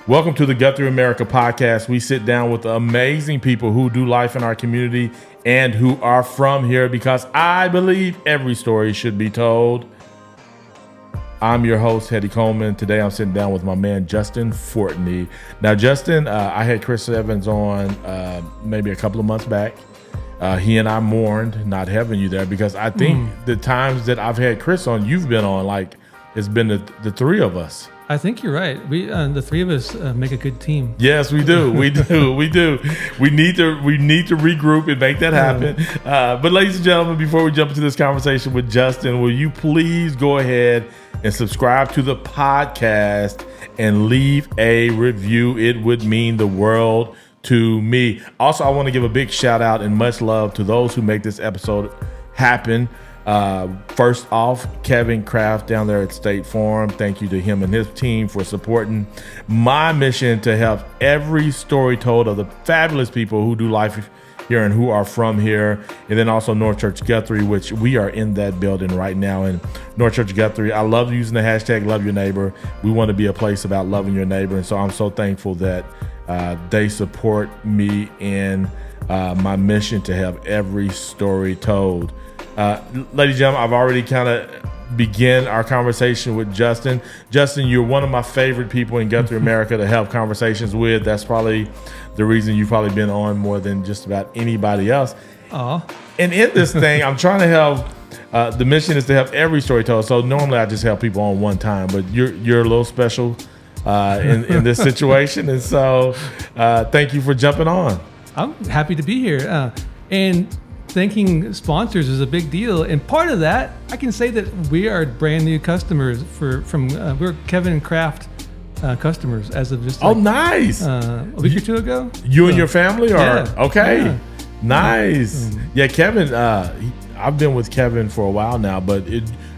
Welcome to the GuthrieAmerica podcast. We sit down with amazing people who do life in our community and who are from here because I believe every story should be told. I'm your host, Heady Coleman. Today I'm sitting down with my man, Justin Fortney. Now, Justin, I had Chris Evans on maybe a couple of months back. He and I mourned not having you there because I think the times that I've had Chris on, you've been on, like it's been the three of us. I think you're right. We, the three of us, make a good team. Yes, we do. We do. We do. We need to regroup and make that happen. But ladies and gentlemen, before we jump into this conversation with Justin, will you please go ahead and subscribe to the podcast and leave a review? It would mean the world to me. Also, I want to give a big shout out and much love to those who make this episode happen. First off, Kevin Kraft down there at State Farm. Thank you to him and his team for supporting my mission to have every story told of the fabulous people who do life here and who are from here. And then also North Church Guthrie, which we are in that building right now. And North Church Guthrie, I love using the hashtag love your neighbor. We want to be a place about loving your neighbor. And so I'm so thankful that they support me in my mission to have every story told. Ladies and gentlemen, I've already kind of began our conversation with Justin. Justin, you're one of my favorite people in GuthrieAmerica to have conversations with. That's probably the reason you've probably been on more than just about anybody else. Aww. And in this thing, I'm trying to have, the mission is to have every story told. So normally I just have people on one time, but you're a little special in this situation. And so thank you for jumping on. I'm happy to be here. And thanking sponsors is a big deal, and part of that, I can say that we are brand new customers we're Kevin Kraft customers as of just nice a week or two ago. You and your family are okay. Yeah. Nice. Yeah, Kevin. I've been with Kevin for a while now, but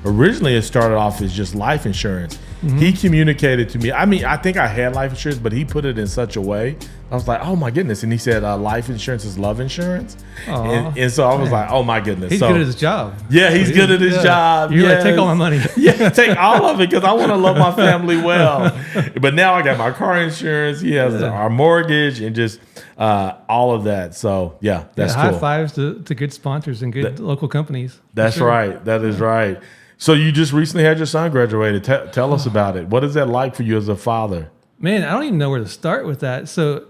originally it started off as just life insurance. He communicated to me. I mean, I think I had life insurance, but he put it in such a way. I was like, oh my goodness. And he said, life insurance is love insurance. And so I was like, oh my goodness. He's good at his job. Yeah, he's good at his job. You're like, take all my money. Yeah, take all of it because I want to love my family well. But now I got my car insurance. He has our mortgage and just all of that. So yeah, that's cool. High fives to good sponsors and good local companies. That's right. That is right. So you just recently had your son graduated. Tell us about it. What is that like for you as a father? Man, I don't even know where to start with that. So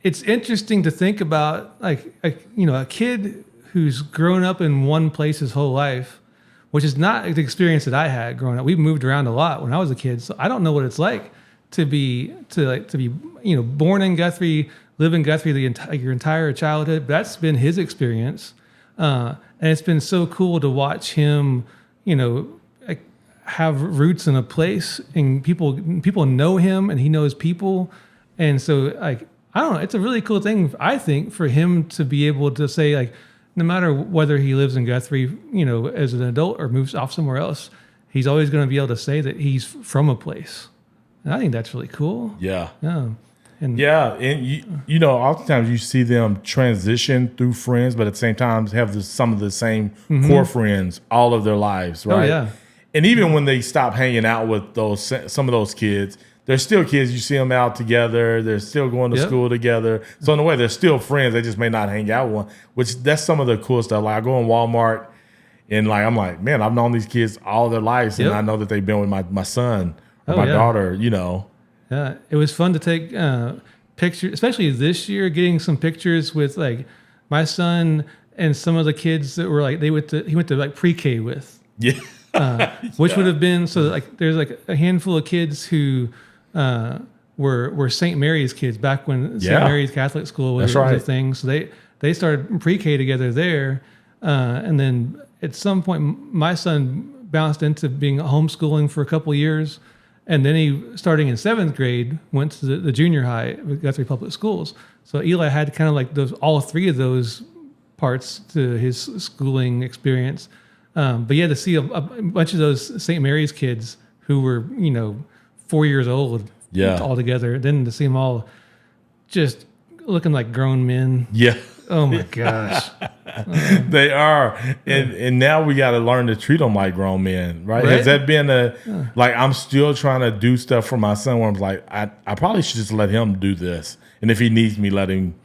it's interesting to think about like a kid who's grown up in one place his whole life, which is not the experience that I had growing up. We moved around a lot when I was a kid, so I don't know what it's like to be born in Guthrie, live in Guthrie your entire childhood. But that's been his experience. And it's been so cool to watch him, have roots in a place, and people know him, and he knows people, and so I don't know. It's a really cool thing, I think, for him to be able to say, like, no matter whether he lives in Guthrie, as an adult or moves off somewhere else, he's always going to be able to say that he's from a place, and I think that's really cool. Yeah. Yeah. And oftentimes you see them transition through friends, but at the same time have some of the same core friends all of their lives, right? Oh, yeah. And even when they stop hanging out with some of those kids, they're still kids. You see them out together. They're still going to school together. So in a way, they're still friends. They just may not hang out with one, which that's some of the cool stuff. Like I go in Walmart and I'm like, man, I've known these kids all their lives, and I know that they've been with my son or my daughter, Yeah, it was fun to take pictures, especially this year, getting some pictures with like my son and some of the kids that were like he went to like pre-K with. Yeah. Which would have been there's like a handful of kids who were St. Mary's kids back when St. Mary's Catholic School was a thing. So they started pre-K together there, and then at some point my son bounced into being homeschooling for a couple of years. And then he, starting in 7th grade, went to the junior high at Guthrie Public Schools. So Eli had kind of like all three of those parts to his schooling experience. But yeah, to see a bunch of those St. Mary's kids who were, 4 years old all together, then to see them all just looking like grown men. Yeah. Oh my gosh. They are. And now we got to learn to treat them like grown men, right? Has that been like, I'm still trying to do stuff for my son where I'm like, I probably should just let him do this. And if he needs me, let him,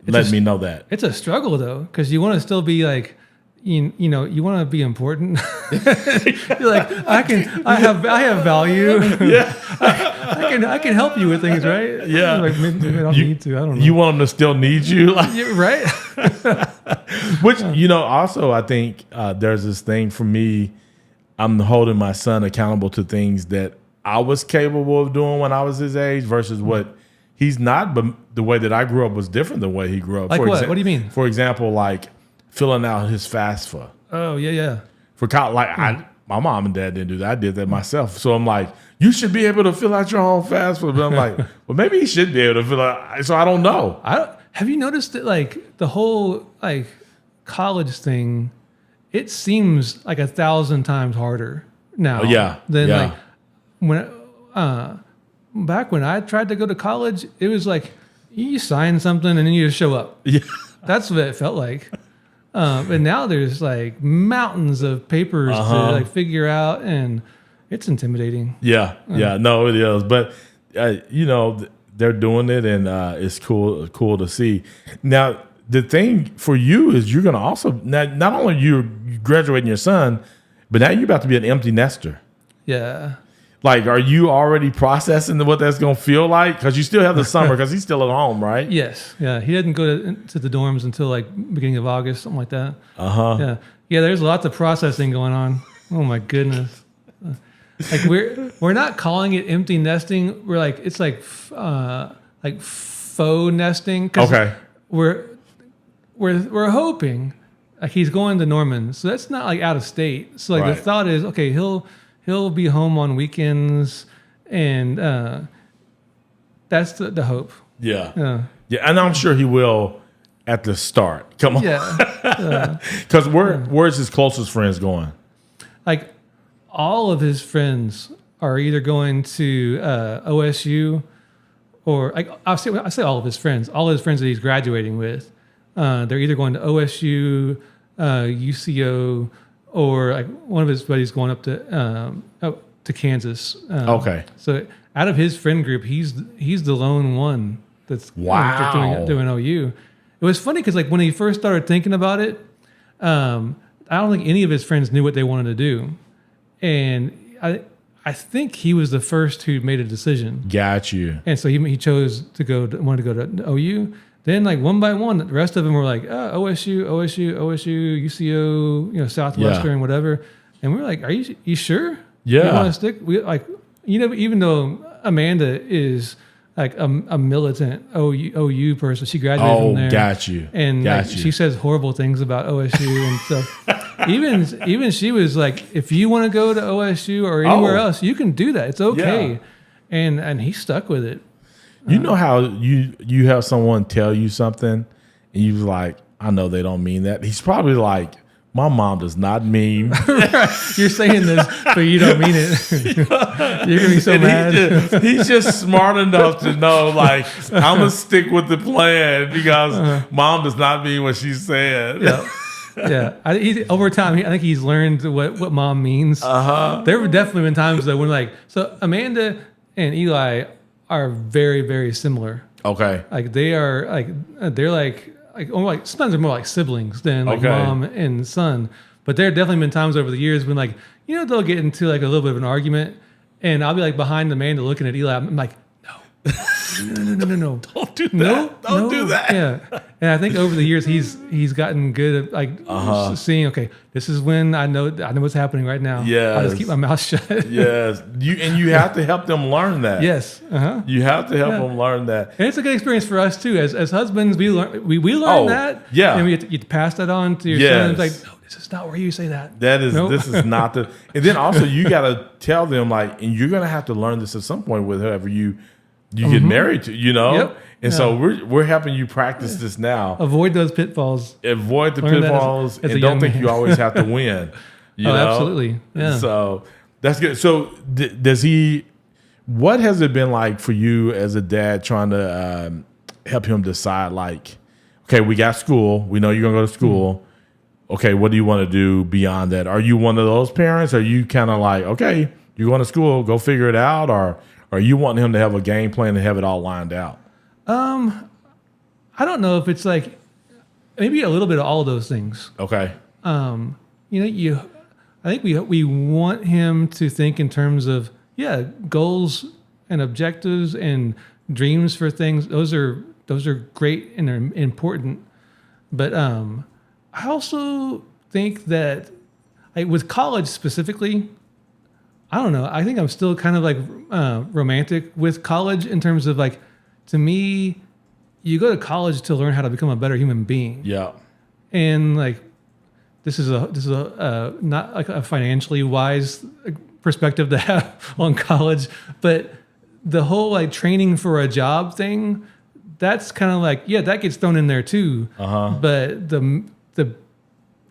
let me know that. It's a struggle though, because you want to still be like, you know, you want to be important. You're like, I have value. Yeah. I can help you with things, right? Yeah. Like, maybe I don't need to. I don't know. You want them to still need you? Like, right. Which, you know, also I think there's this thing for me, I'm holding my son accountable to things that I was capable of doing when I was his age versus what he's not, but the way that I grew up was different than the way he grew up. Like what? What do you mean? For example, like filling out his FAFSA. Oh, yeah. For college, like my mom and dad didn't do that. I did that myself. So I'm like, you should be able to fill out your own FAFSA. But I'm like, well, maybe he should be able to fill out. So I don't know. Have you noticed that like the whole like college thing, it seems like 1,000 times harder now. Than like when back when I tried to go to college, it was like you sign something and then you just show up. Yeah. That's what it felt like. And now there's like mountains of papers to like figure out, and it's intimidating. Yeah. No, it is. But you know, they're doing it, and it's cool to see. Now, the thing for you is you're going to also not only you're graduating your son, but now you're about to be an empty nester. Yeah. Like, are you already processing what that's going to feel like? Because you still have the summer, because he's still at home, right? Yes. Yeah. He doesn't go to the dorms until like beginning of August, something like that. Yeah. Yeah. There's lots of processing going on. Oh my goodness. Like we're not calling it empty nesting. We're like, it's like faux nesting. Okay. We're hoping like he's going to Norman, so that's not like out of state. So like the thought is, okay, he'll be home on weekends, and that's the hope. Yeah, and I'm sure he will at the start. Come on, because where's his closest friends going? Like all of his friends are either going to OSU, or like I say all of his friends that he's graduating with. They're either going to OSU, UCO, or like one of his buddies going up to Kansas. Okay. So out of his friend group, he's the lone one that's doing OU. It was funny because like when he first started thinking about it, I don't think any of his friends knew what they wanted to do, and I think he was the first who made a decision. Got you. And so he chose wanted to go to OU. Then, like one by one, the rest of them were like, OSU, UCO, Southwestern, whatever. And we were like, "Are you sure? Yeah, you want to stick?" We like, even though Amanda is like a militant OU person, she graduated from there. Got you. And she says horrible things about OSU and stuff. Even she was like, "If you want to go to OSU or anywhere else, you can do that. It's okay." Yeah. And he stuck with it. You know how you have someone tell you something and you're like, I know they don't mean that. He's probably like, my mom does not mean. You're saying this, but you don't mean it. You're going to be so mad. He's just smart enough to know, like, I'm going to stick with the plan because mom does not mean what she's saying. Yeah. Over time, I think he's learned what mom means. There have definitely been times though when like, so Amanda and Eli are very, very similar. Okay. Like they're like sometimes they're more like siblings than like mom and son. But there have definitely been times over the years when like, they'll get into like a little bit of an argument, and I'll be like behind Amanda looking at Eli. I'm like, no. Don't do that. Don't do that. Yeah. And I think over the years he's gotten good at like seeing, okay, this is when I know what's happening right now. Yeah. I'll just keep my mouth shut. Yes. You have to help them learn that. Yes. You have to help them learn that. And it's a good experience for us too. As husbands, we learn that. Yeah. And you pass that on to your son. It's like, no, this is not where you say that. This is not the. And then also you got to tell them like, and you're going to have to learn this at some point with whoever you get married to, Yep. And so we're helping you practice this now. Avoid those pitfalls. Avoid the pitfalls, and don't think you always have to win. You know? Absolutely. Yeah. So that's good. So what has it been like for you as a dad trying to help him decide, like, okay, we got school. We know you're going to go to school. Okay, what do you want to do beyond that? Are you one of those parents? Are you kind of like, okay, you're going to school, go figure it out? Or are you wanting him to have a game plan and have it all lined out? I don't know if it's like maybe a little bit of all of those things. Okay. I think we want him to think in terms of goals and objectives and dreams for things. Those are great and they're important. But I also think that with college specifically, I don't know. I think I'm still kind of like romantic with college in terms of like, to me, you go to college to learn how to become a better human being. Yeah. And like, this is a not like a financially wise perspective to have on college, but the whole like training for a job thing, that's kind of like, that gets thrown in there too. But the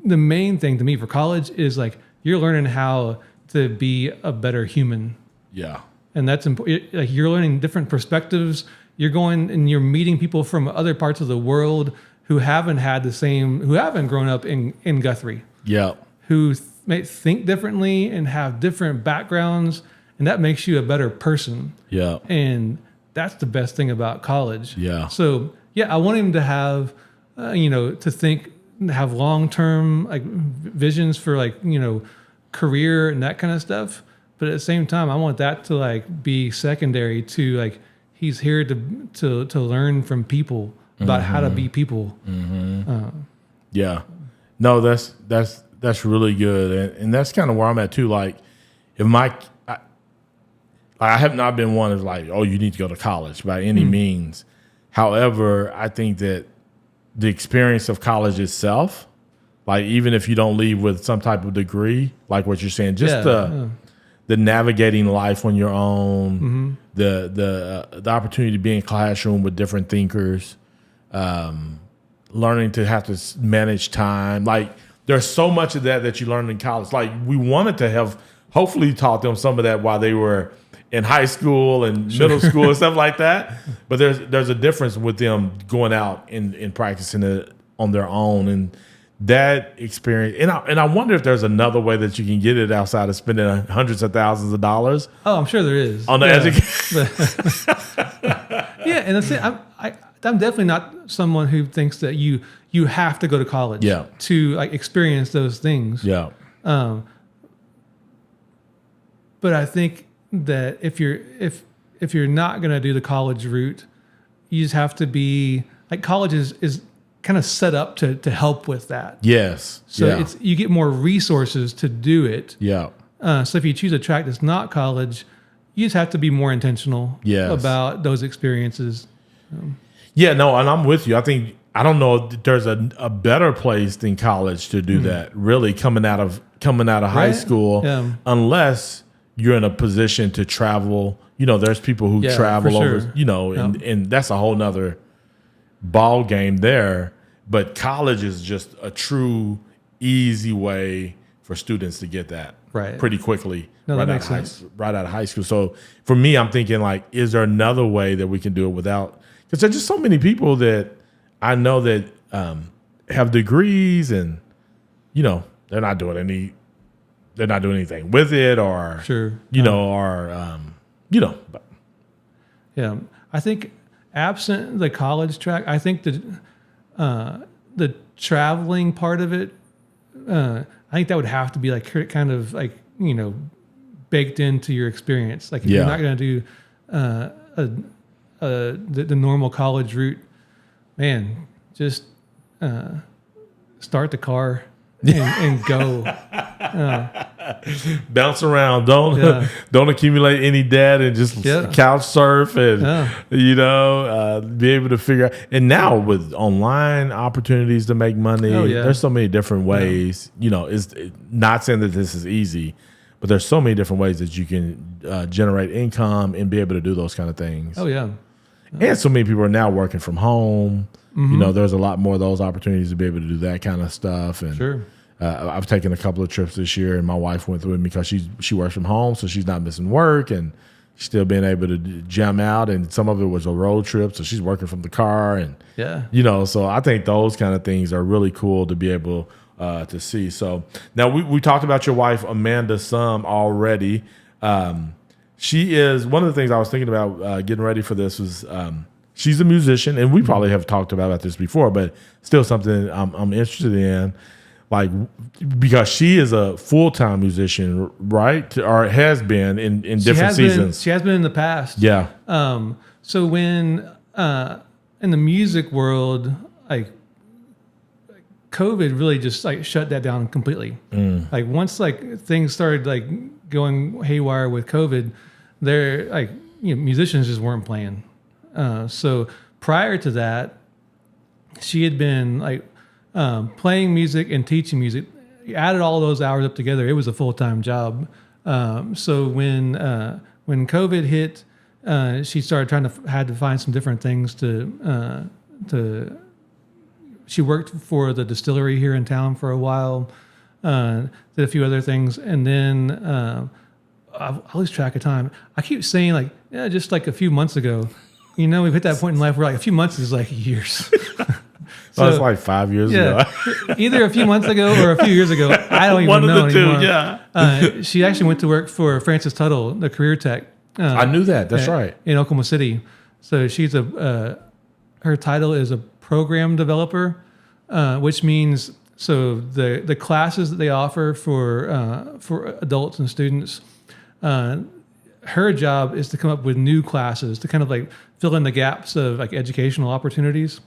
main thing to me for college is like, you're learning how to be a better human. Yeah. And that's important. Like, you're learning different perspectives. You're going and you're meeting people from other parts of the world who haven't grown up in Guthrie. Yeah. Who may think differently and have different backgrounds, and that makes you a better person. Yeah. And that's the best thing about college. Yeah. So, I want him to have, have long-term like visions for like, career and that kind of stuff. But at the same time, I want that to like be secondary to like, he's here to learn from people about how to be people. No, that's really good, and that's kind of where I'm at too. Like, if I have not been one of like, oh, you need to go to college by any means. However, I think that the experience of college itself, like even if you don't leave with some type of degree, like what you're saying, just the navigating life on your own, the opportunity to be in a classroom with different thinkers, learning to have to manage time. Like, there's so much of that you learn in college. Like, we wanted to have hopefully taught them some of that while they were in high school and middle school and stuff like that. But there's a difference with them going out and practicing it on their own, and that experience. And I wonder if there's another way that you can get it outside of spending hundreds of thousands of dollars. Oh, I'm sure there is on the education. And that's it. I'm definitely not someone who thinks that you have to go to college to like experience those things. Yeah. But I think that if you're not going to do the college route, you just have to be like, college is kind of set up to help with that. Yes. So you get more resources to do it. Yeah. So if you choose a track that's not college, you just have to be more intentional about those experiences. And I'm with you. I don't know if there's a better place than college to do that, really, coming out of high school, unless you're in a position to travel. There's people who travel over, and that's a whole nother ball game there. But college is just a true easy way for students to get that pretty quickly right out of high school. So for me, I'm thinking like, is there another way that we can do it without? Because there's just so many people that I know that have degrees and they're not doing anything with it, or I think absent the college track, I think the traveling part of it, I think that would have to be like kind of like baked into your experience. Like, if you're not going to do the normal college route, man, just start the car and go. Bounce around. Don't accumulate any debt, and just couch surf and be able to figure out. And now with online opportunities to make money, there's so many different ways. It's not saying that this is easy, but there's so many different ways that you can generate income and be able to do those kind of things. And so many people are now working from home. There's a lot more of those opportunities to be able to do that kind of stuff. And I've taken a couple of trips this year, and my wife went with me because she works from home, so she's not missing work. And still being able to jam out, and some of it was a road trip, so she's working from the car, and so I think those kind of things are really cool to be able to see. So now we talked about your wife Amanda some already. She is one of the things I was thinking about getting ready for this was she's a musician, and we probably have talked about this before, but still something I'm interested in. Like, because she is a full-time musician, right? Or has been in different seasons. She has been in the past. Yeah. So when in the music world, like COVID really just like shut that down completely. Like once like things started like going haywire with COVID, they're like musicians just weren't playing. So prior to that, she had been like playing music and teaching music. You added all those hours up together, it was a full-time job. So when COVID hit, she started had to find some different things to. She worked for the distillery here in town for a while, did a few other things, and then I lose track of time. I keep saying like, just like a few months ago. We've hit that point in life where like a few months is like years. So it's like 5 years ago. Either a few months ago or a few years ago. I don't even know anymore. Yeah. She actually went to work for Francis Tuttle, the career tech. I knew that. That's right. In Oklahoma City. So she's her title is a program developer, which means the classes that they offer for adults and students. Her job is to come up with new classes to kind of like fill in the gaps of like educational opportunities.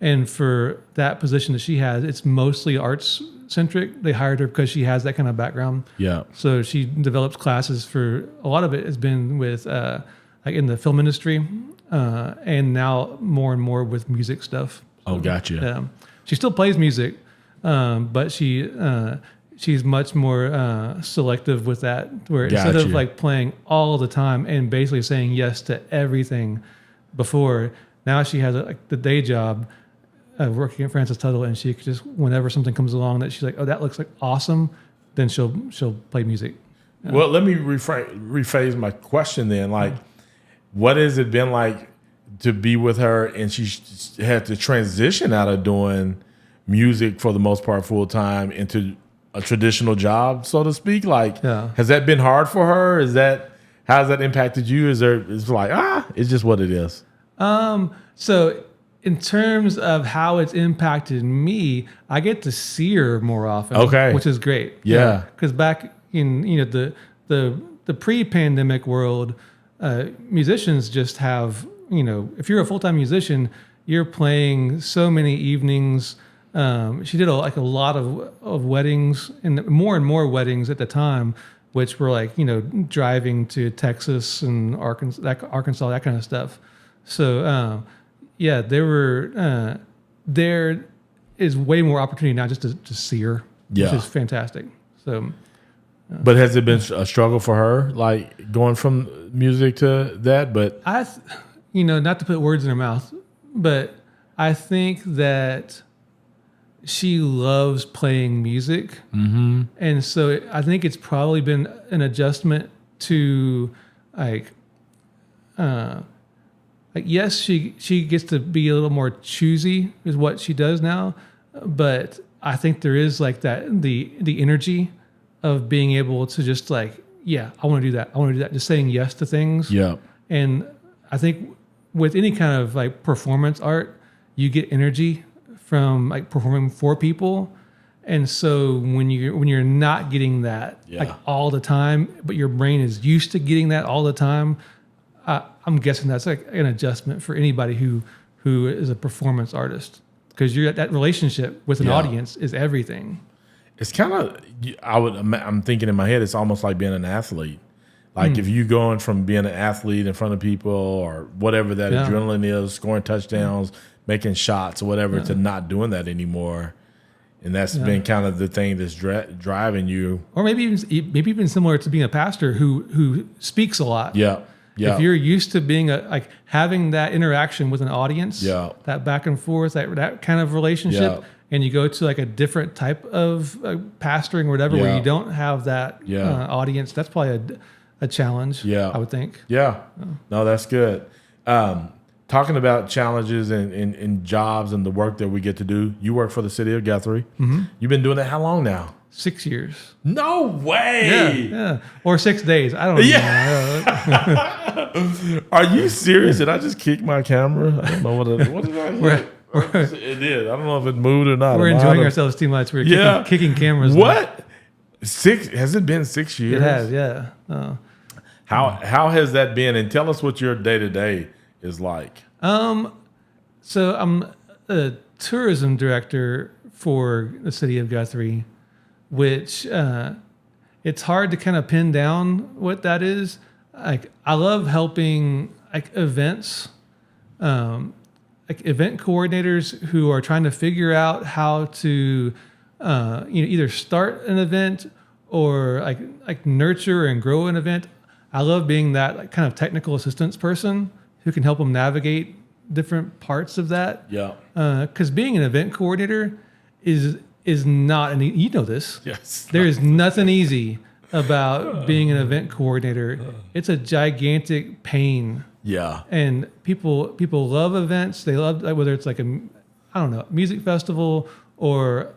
And for that position that she has, it's mostly arts centric. They hired her because she has that kind of background. Yeah. So she develops classes for a lot of it has been with like in the film industry, and now more and more with music stuff. So, gotcha. She still plays music, but she's much more selective with that. Where instead of like playing all the time and basically saying yes to everything before, now she has like the day job. Working at Francis Tuttle, and she could just whenever something comes along that she's like, oh, that looks like awesome, then she'll play music. Well, let me rephrase my question then. Like, what has it been like to be with her, and she had to transition out of doing music for the most part full time into a traditional job, so to speak? Like, has that been hard for her? How has that impacted you? It's like it's just what it is. So. In terms of how it's impacted me, I get to see her more often, which is great. Yeah, because back in the pre-pandemic world, musicians just have if you're a full-time musician, you're playing so many evenings. She did a lot of weddings and more weddings at the time, which were like driving to Texas and Arkansas, that kind of stuff. So. Yeah, there is way more opportunity now just to see her, which is fantastic. So, but has it been a struggle for her, like going from music to that? But not to put words in her mouth, but I think that she loves playing music, and so I think it's probably been an adjustment to yes, she gets to be a little more choosy is what she does now, but I think there is like that the energy of being able to just like, I want to do that. Just saying yes to things. Yeah. And I think with any kind of like performance art, you get energy from like performing for people. And so when you're not getting that like all the time, but your brain is used to getting that all the time, I'm guessing that's like an adjustment for anybody who is a performance artist, because that relationship with an audience is everything. It's kind of I'm thinking in my head, it's almost like being an athlete. Like if you going from being an athlete in front of people or whatever that adrenaline is, scoring touchdowns, making shots or whatever, to not doing that anymore. And that's been kind of the thing that's driving you. Or maybe even similar to being a pastor who speaks a lot. Yeah. Yeah. If you're used to being having that interaction with an audience, that back and forth, that kind of relationship, and you go to like a different type of pastoring or whatever, where you don't have that audience, that's probably a challenge. Yeah. I would think. Yeah. No, that's good. Talking about challenges and jobs and the work that we get to do. You work for the city of Guthrie. Mm-hmm. You've been doing that how long now? 6 years. No way. Yeah. Or 6 days. I don't know. Yeah. Are you serious? Did I just kick my camera? I don't know what did I hit? It did. I don't know if it moved or not. We're enjoying ourselves too much. We're kicking cameras. What? 6? Has it been 6 years? It has, yeah. How has that been? And tell us what your day-to-day is like. So I'm a tourism director for the city of Guthrie, which it's hard to kind of pin down what that is. Like, I love helping events, event coordinators who are trying to figure out how to either start an event or like nurture and grow an event. I love being that kind of technical assistance person who can help them navigate different parts of that. Yeah. Because being an event coordinator is not, and you know this. Yes. There is nothing easy about being an event coordinator. It's a gigantic pain. Yeah. And people love events. They love, whether it's like music festival or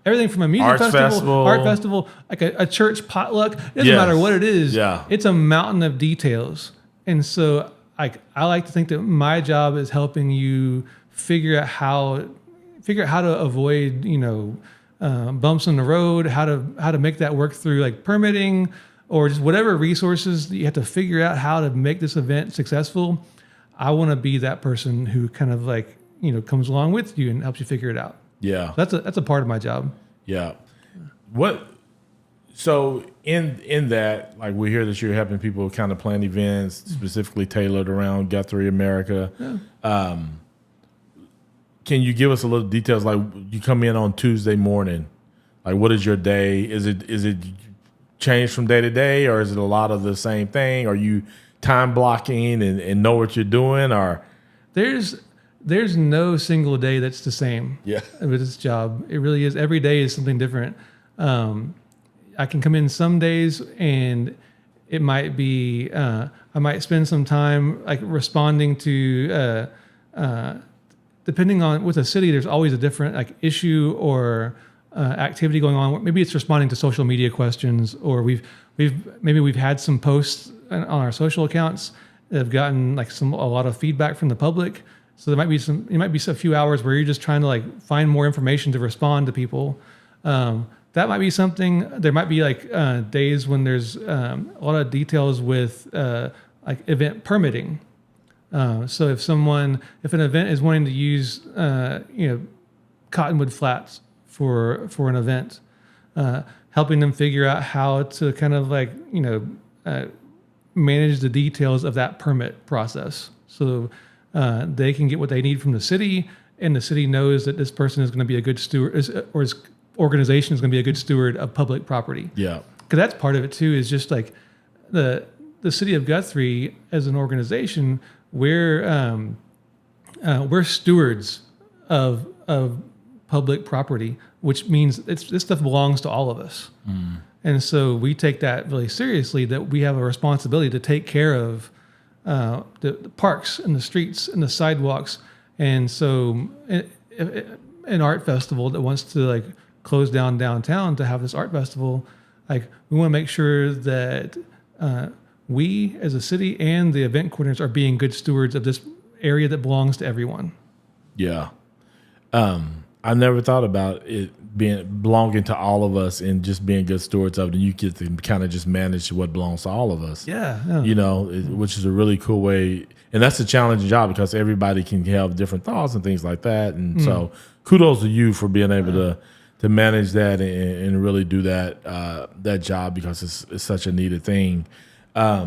everything from a music art festival, like a church potluck. It doesn't matter what it is. Yeah. It's a mountain of details. And so I like to think that my job is helping you figure out how to avoid, bumps in the road, how to make that work through like permitting or just whatever resources that you have to figure out how to make this event successful. I want to be that person who kind of comes along with you and helps you figure it out. Yeah. So that's a part of my job. Yeah. So in that, like, we hear that you're helping people kind of plan events specifically tailored around GuthrieAmerica. Yeah. Can you give us a little details? Like, you come in on Tuesday morning. Like, what is your day? Is it changed from day to day, or is it a lot of the same thing? Are you time blocking and know what you're doing? Or there's no single day that's the same. Yeah. With this job, it really is. Every day is something different. I can come in some days and it might be I might spend some time like responding to depending on with a city. There's always a different like issue or activity going on. Maybe it's responding to social media questions, or we've had some posts on our social accounts that have gotten like a lot of feedback from the public. So it might be a few hours where you're just trying to like find more information to respond to people. That might be something. There might be like days when there's a lot of details with like event permitting. So if an event is wanting to use Cottonwood Flats for an event, helping them figure out how to kind of like manage the details of that permit process, so they can get what they need from the city, and the city knows that this person is going to be a good steward, or his organization is going to be a good steward of public property. Yeah, because that's part of it too. Is just like the city of Guthrie as an organization, we're stewards of public property, which means this stuff belongs to all of us. Mm. And so we take that really seriously, that we have a responsibility to take care of the parks and the streets and the sidewalks. And so an art festival that wants to like close down downtown to have this art festival, like we want to make sure that we as a city and the event coordinators are being good stewards of this area that belongs to everyone. Yeah. I never thought about it belonging to all of us and just being good stewards of it. And you get to kind of just manage what belongs to all of us. Yeah. Which is a really cool way. And that's a challenging job because everybody can have different thoughts and things like that. And so kudos to you for being able to manage that and really do that job, because it's such a needed thing. I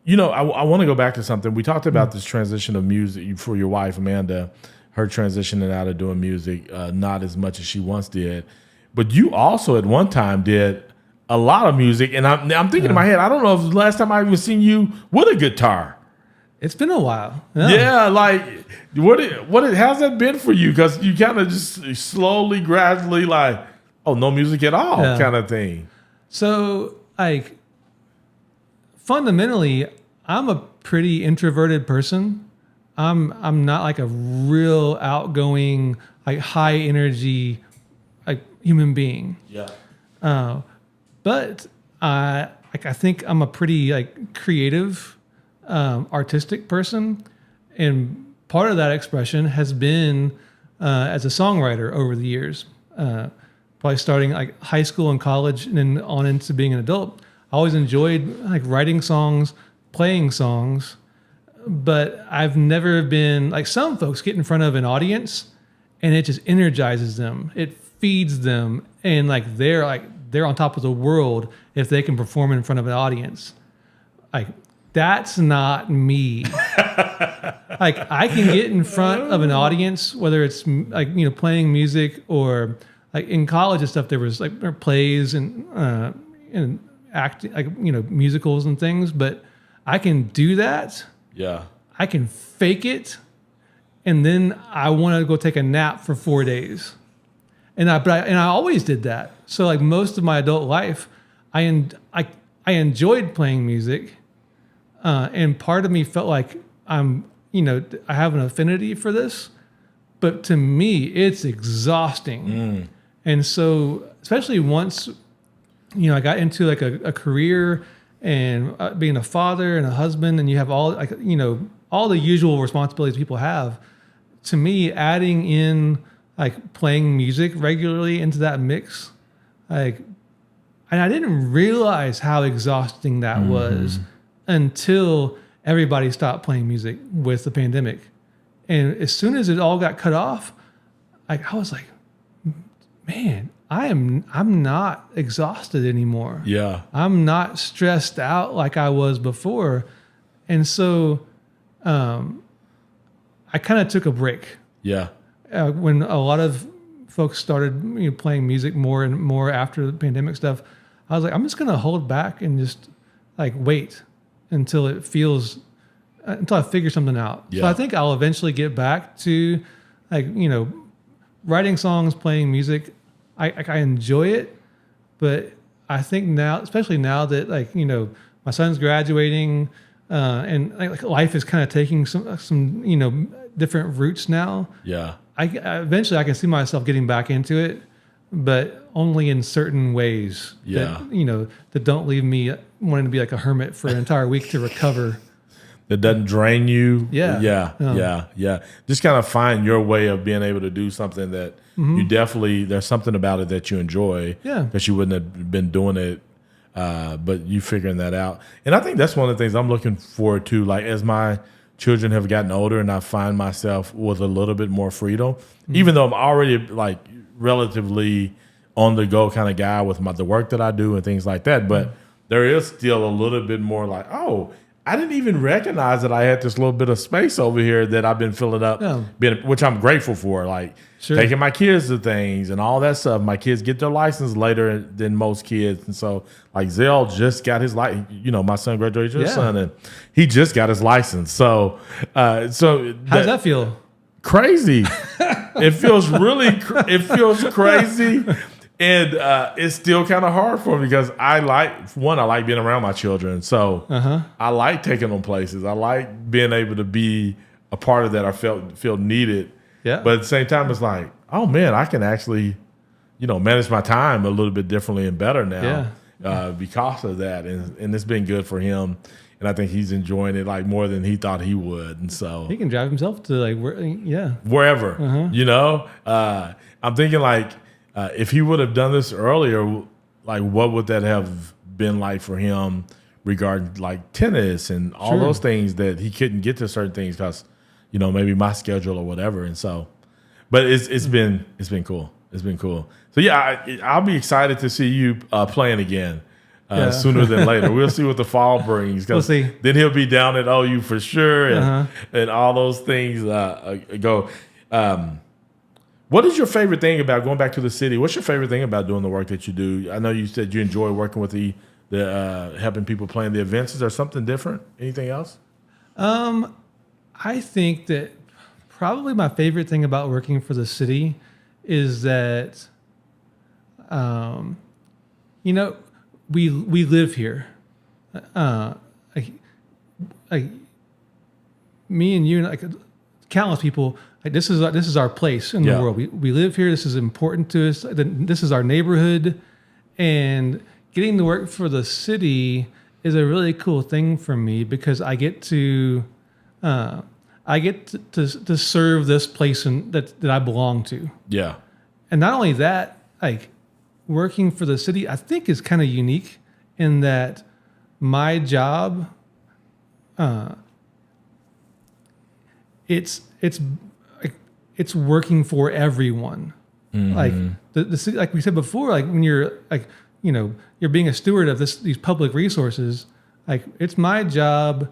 want to go back to something. We talked about this transition of music for your wife, Amanda, her transitioning out of doing music, not as much as she once did. But you also at one time did a lot of music. And I'm thinking in my head, I don't know if the last time I even seen you with a guitar. It's been a while. Yeah, like how's that been for you? Because you kind of just slowly, gradually no music at all kind of thing. So like fundamentally, I'm a pretty introverted person. I'm not like a real outgoing, like high energy, like human being. Yeah. But I think I'm a pretty like creative, artistic person, and part of that expression has been as a songwriter over the years. Probably starting like high school and college, and then on into being an adult. I always enjoyed like writing songs, playing songs, but I've never been like some folks get in front of an audience, and it just energizes them. It feeds them, and they're on top of the world if they can perform in front of an audience. Like that's not me. Like I can get in front of an audience, whether it's like playing music or like in college and stuff. There was like plays and acting, like musicals and things. But I can do that. Yeah. I can fake it, and then I want to go take a nap for 4 days. And I always did that. So like most of my adult life, I enjoyed playing music, and part of me felt like I have an affinity for this, but to me it's exhausting. And so especially once I got into like a career and being a father and a husband, and you have all all the usual responsibilities people have. To me, adding in like playing music regularly into that mix, and I didn't realize how exhausting that was until everybody stopped playing music with the pandemic. And as soon as it all got cut off, I was like, man, I'm not exhausted anymore. Yeah. I'm not stressed out like I was before. And so I kind of took a break. Yeah. When a lot of folks started playing music more and more after the pandemic stuff, I was like, I'm just going to hold back and just like wait until it feels, until I figure something out. Yeah. So I think I'll eventually get back to like, writing songs, playing music. I enjoy it, but I think now, especially now that like, my son's graduating, and like life is kind of taking some different routes now. Yeah. Eventually I can see myself getting back into it, but only in certain ways. Yeah. That don't leave me wanting to be like a hermit for an entire week to recover. That doesn't drain you. Yeah. Yeah. Just kind of find your way of being able to do something that you definitely, there's something about it that you enjoy. Yeah. Because you wouldn't have been doing it, but you figuring that out. And I think that's one of the things I'm looking forward to. Like as my children have gotten older and I find myself with a little bit more freedom, even though I'm already like relatively on the go kind of guy with the work that I do and things like that. But there is still a little bit more like, oh, I didn't even recognize that I had this little bit of space over here that I've been filling up, which I'm grateful for. Like taking my kids to things and all that stuff. My kids get their license later than most kids. And so like Zell just got his license, my son graduated his son and he just got his license. So, how does that feel? Crazy. It feels crazy. And it's still kind of hard for me because I like being around my children. So I like taking them places. I like being able to be a part of that. I feel needed. Yeah. But at the same time, it's like, oh man, I can actually, manage my time a little bit differently and better now because of that. And it's been good for him. And I think he's enjoying it like more than he thought he would. And so he can drive himself to like wherever. I'm thinking like, if he would have done this earlier, like what would that have been like for him regarding like tennis and all those things that he couldn't get to certain things because, maybe my schedule or whatever. And so, but it's been cool. It's been cool. So yeah, I'll be excited to see you playing again sooner than later. We'll see what the fall brings. We'll see. Then he'll be down at OU for sure, and all those things go. What is your favorite thing about going back to the city? What's your favorite thing about doing the work that you do? I know you said you enjoy working with the helping people plan the events. Is there something different? Anything else? I think that probably my favorite thing about working for the city is that, we live here. like me and you, like countless people, like this is our place in the world. We live here. This is important to us. This is our neighborhood, and getting to work for the city is a really cool thing for me because I get to serve this place that I belong to. Yeah. And not only that, like working for the city, I think is kind of unique in that my job, it's working for everyone. Mm-hmm. Like the city, like we said before, like when you're like, you're being a steward of these public resources, like it's my job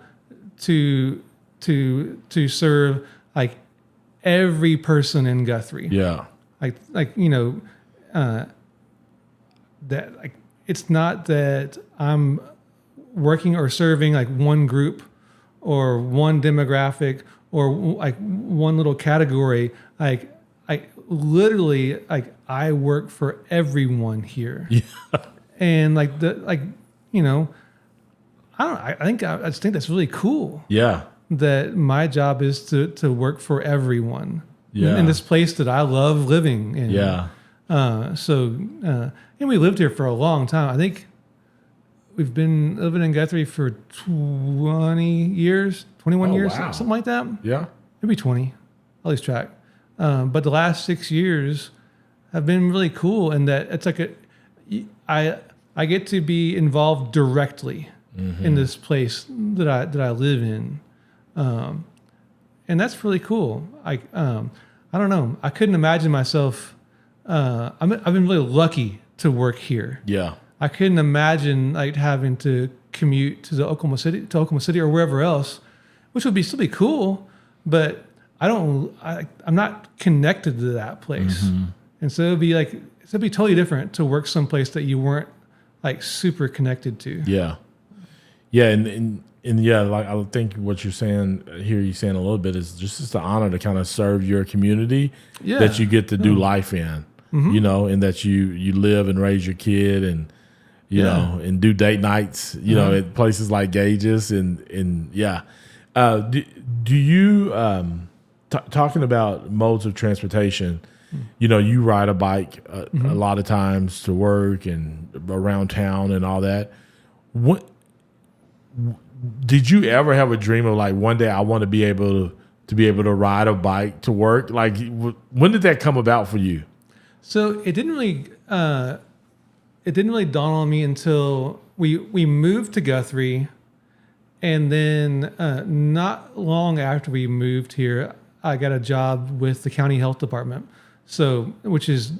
to serve like every person in Guthrie. Yeah. That like it's not that I'm working or serving like one group or one demographic or like one little category. Like I literally like I work for everyone here. Yeah. And I just think that's really cool. Yeah. That my job is to work for everyone. Yeah. In this place that I love living in. Yeah. And we lived here for a long time. I think we've been living in Guthrie for 20 years, 21 years, wow. something like that. Yeah. Maybe 20. I'll lose track. But the last 6 years have been really cool in that it's like I get to be involved directly in this place that I live in. And that's really cool. I don't know. I couldn't imagine myself. I've been really lucky to work here. Yeah. I couldn't imagine like having to commute to Oklahoma City or wherever else, which would still be cool, but I'm not connected to that place. Mm-hmm. And so it'd be totally different to work someplace that you weren't like super connected to. Yeah. Yeah. And yeah, like I think what you're saying here, you're saying a little bit is just the honor to kind of serve your community that you get to do life in, and that you live and raise your kid and, and do date nights, at places like Gage's and yeah. Do you, talking about modes of transportation, you ride a bike a lot of times to work and around town and all that. What did you ever have a dream of like one day I want to be able to ride a bike to work? Like when did that come about for you? So it didn't really dawn on me until we moved to Guthrie, and then not long after we moved here, I got a job with the county health department, which is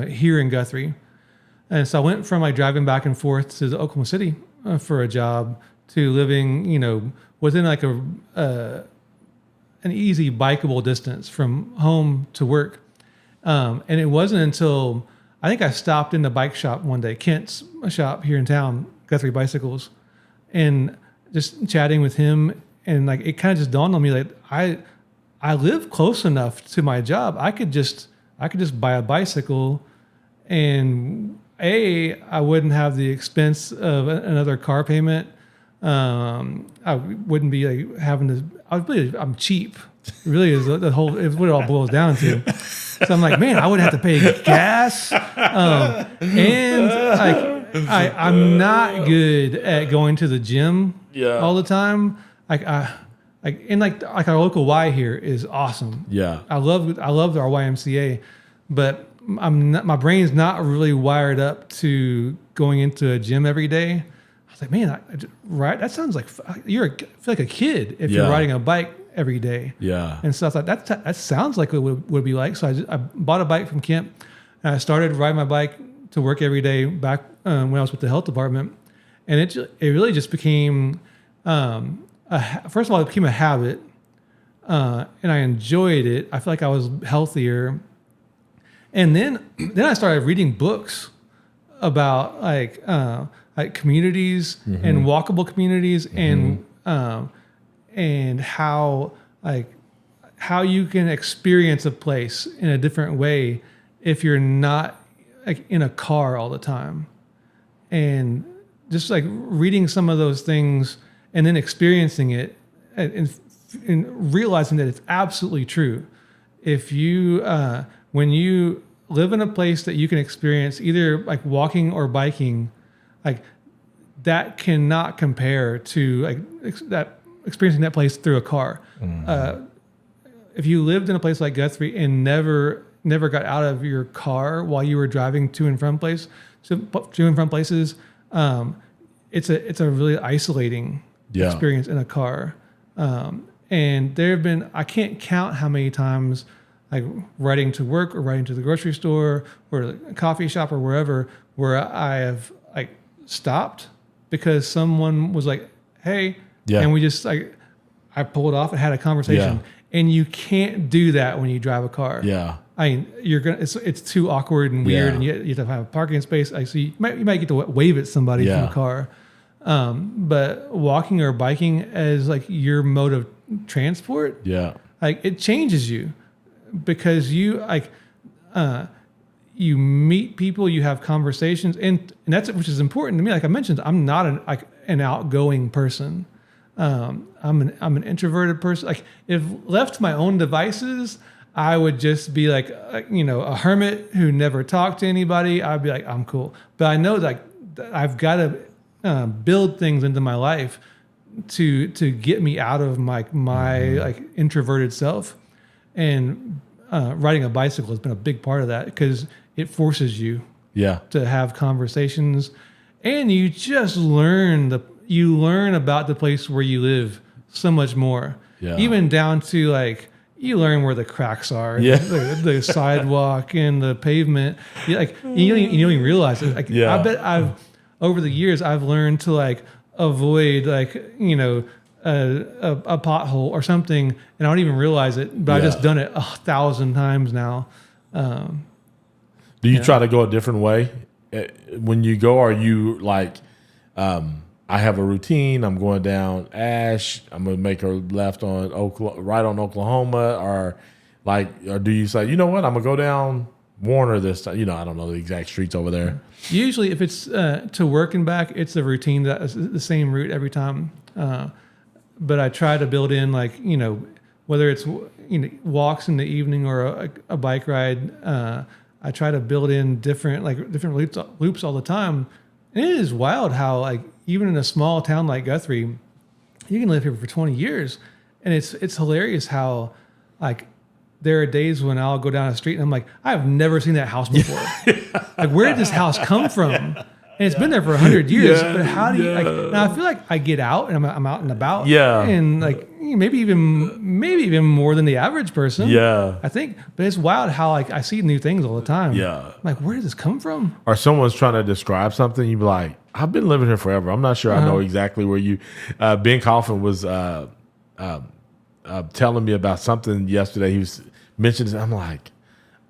here in Guthrie, and so I went from like driving back and forth to Oklahoma City for a job to living, within like an easy bikeable distance from home to work. And it wasn't until I think I stopped in the bike shop one day, Kent's shop here in town, Guthrie Bicycles, and just chatting with him. And like, it kind of just dawned on me, like I live close enough to my job. I could just buy a bicycle, and I wouldn't have the expense of another car payment. I wouldn't be like having to. I'm cheap. Really is the whole. Is what it all boils down to. So I'm like, man, I wouldn't have to pay gas, and like I'm not good at going to the gym all the time. Like our local Y here is awesome. Yeah, I love our YMCA, but my brain's not really wired up to going into a gym every day. I was like, man, that sounds like feel like a kid if you're riding a bike every day. Yeah. And so I thought that sounds like what it would be like. So I bought a bike from Kent, and I started riding my bike to work every day back when I was with the health department. And it really just became, first of all, it became a habit, and I enjoyed it. I feel like I was healthier. And then I started reading books about like communities and walkable communities and how you can experience a place in a different way if you're not like in a car all the time. And just like reading some of those things and then experiencing it and realizing that it's absolutely true. If you, when you live in a place that you can experience either like walking or biking, like that cannot compare to like that experiencing that place through a car. If you lived in a place like Guthrie and never got out of your car while you were driving to and from places, it's a really isolating experience in a car. And there have been, I can't count how many times, like riding to work or riding to the grocery store or a coffee shop or wherever, where I have like stopped because someone was like, "Hey," and we just like, I pulled off and had a conversation. And you can't do that when you drive a car. I mean, it's too awkward and weird, and you have to have a parking space. So you might get to wave at somebody from a car. But walking or biking as like your mode of transport, like it changes you because you like you meet people, you have conversations, and that's which is important to me. Like I mentioned, I'm not an outgoing person. I'm an introverted person. Like if left to my own devices, I would just be like a hermit who never talked to anybody. I'd be like, I'm cool. But I know like I've got to build things into my life to get me out of my like introverted self. And riding a bicycle has been a big part of that because it forces you to have conversations, and you just learn about the place where you live so much more. Even down to like you learn where the cracks are, the sidewalk and the pavement. You don't even realize it. Like I bet over the years I've learned to like avoid like a pothole or something, and I don't even realize it. But I've just done it 1,000 times now. Do you try to go a different way when you go? Are you like, I have a routine. I'm going down Ash. I'm gonna make a left on right on Oklahoma, or do you say, you know what, I'm gonna go down Warner this time? I don't know the exact streets over there. Usually, if it's to work and back, it's a routine that is the same route every time. But I try to build in whether it's walks in the evening or a bike ride. I try to build in different loops all the time. And it is wild how like even in a small town like Guthrie, you can live here for 20 years, and it's hilarious how like there are days when I'll go down a street and I'm like, I've never seen that house before. Like, where did this house come from? And it's been there for 100 years. But how do you like? Now I feel like I get out and I'm out and about. And like maybe even more than the average person. I think. But it's wild how like I see new things all the time. I'm like, where did this come from? Or someone's trying to describe something, you'd be like, I've been living here forever. I'm not sure I know exactly where you. Ben Coffin was telling me about something yesterday. He was mentioning. I'm like,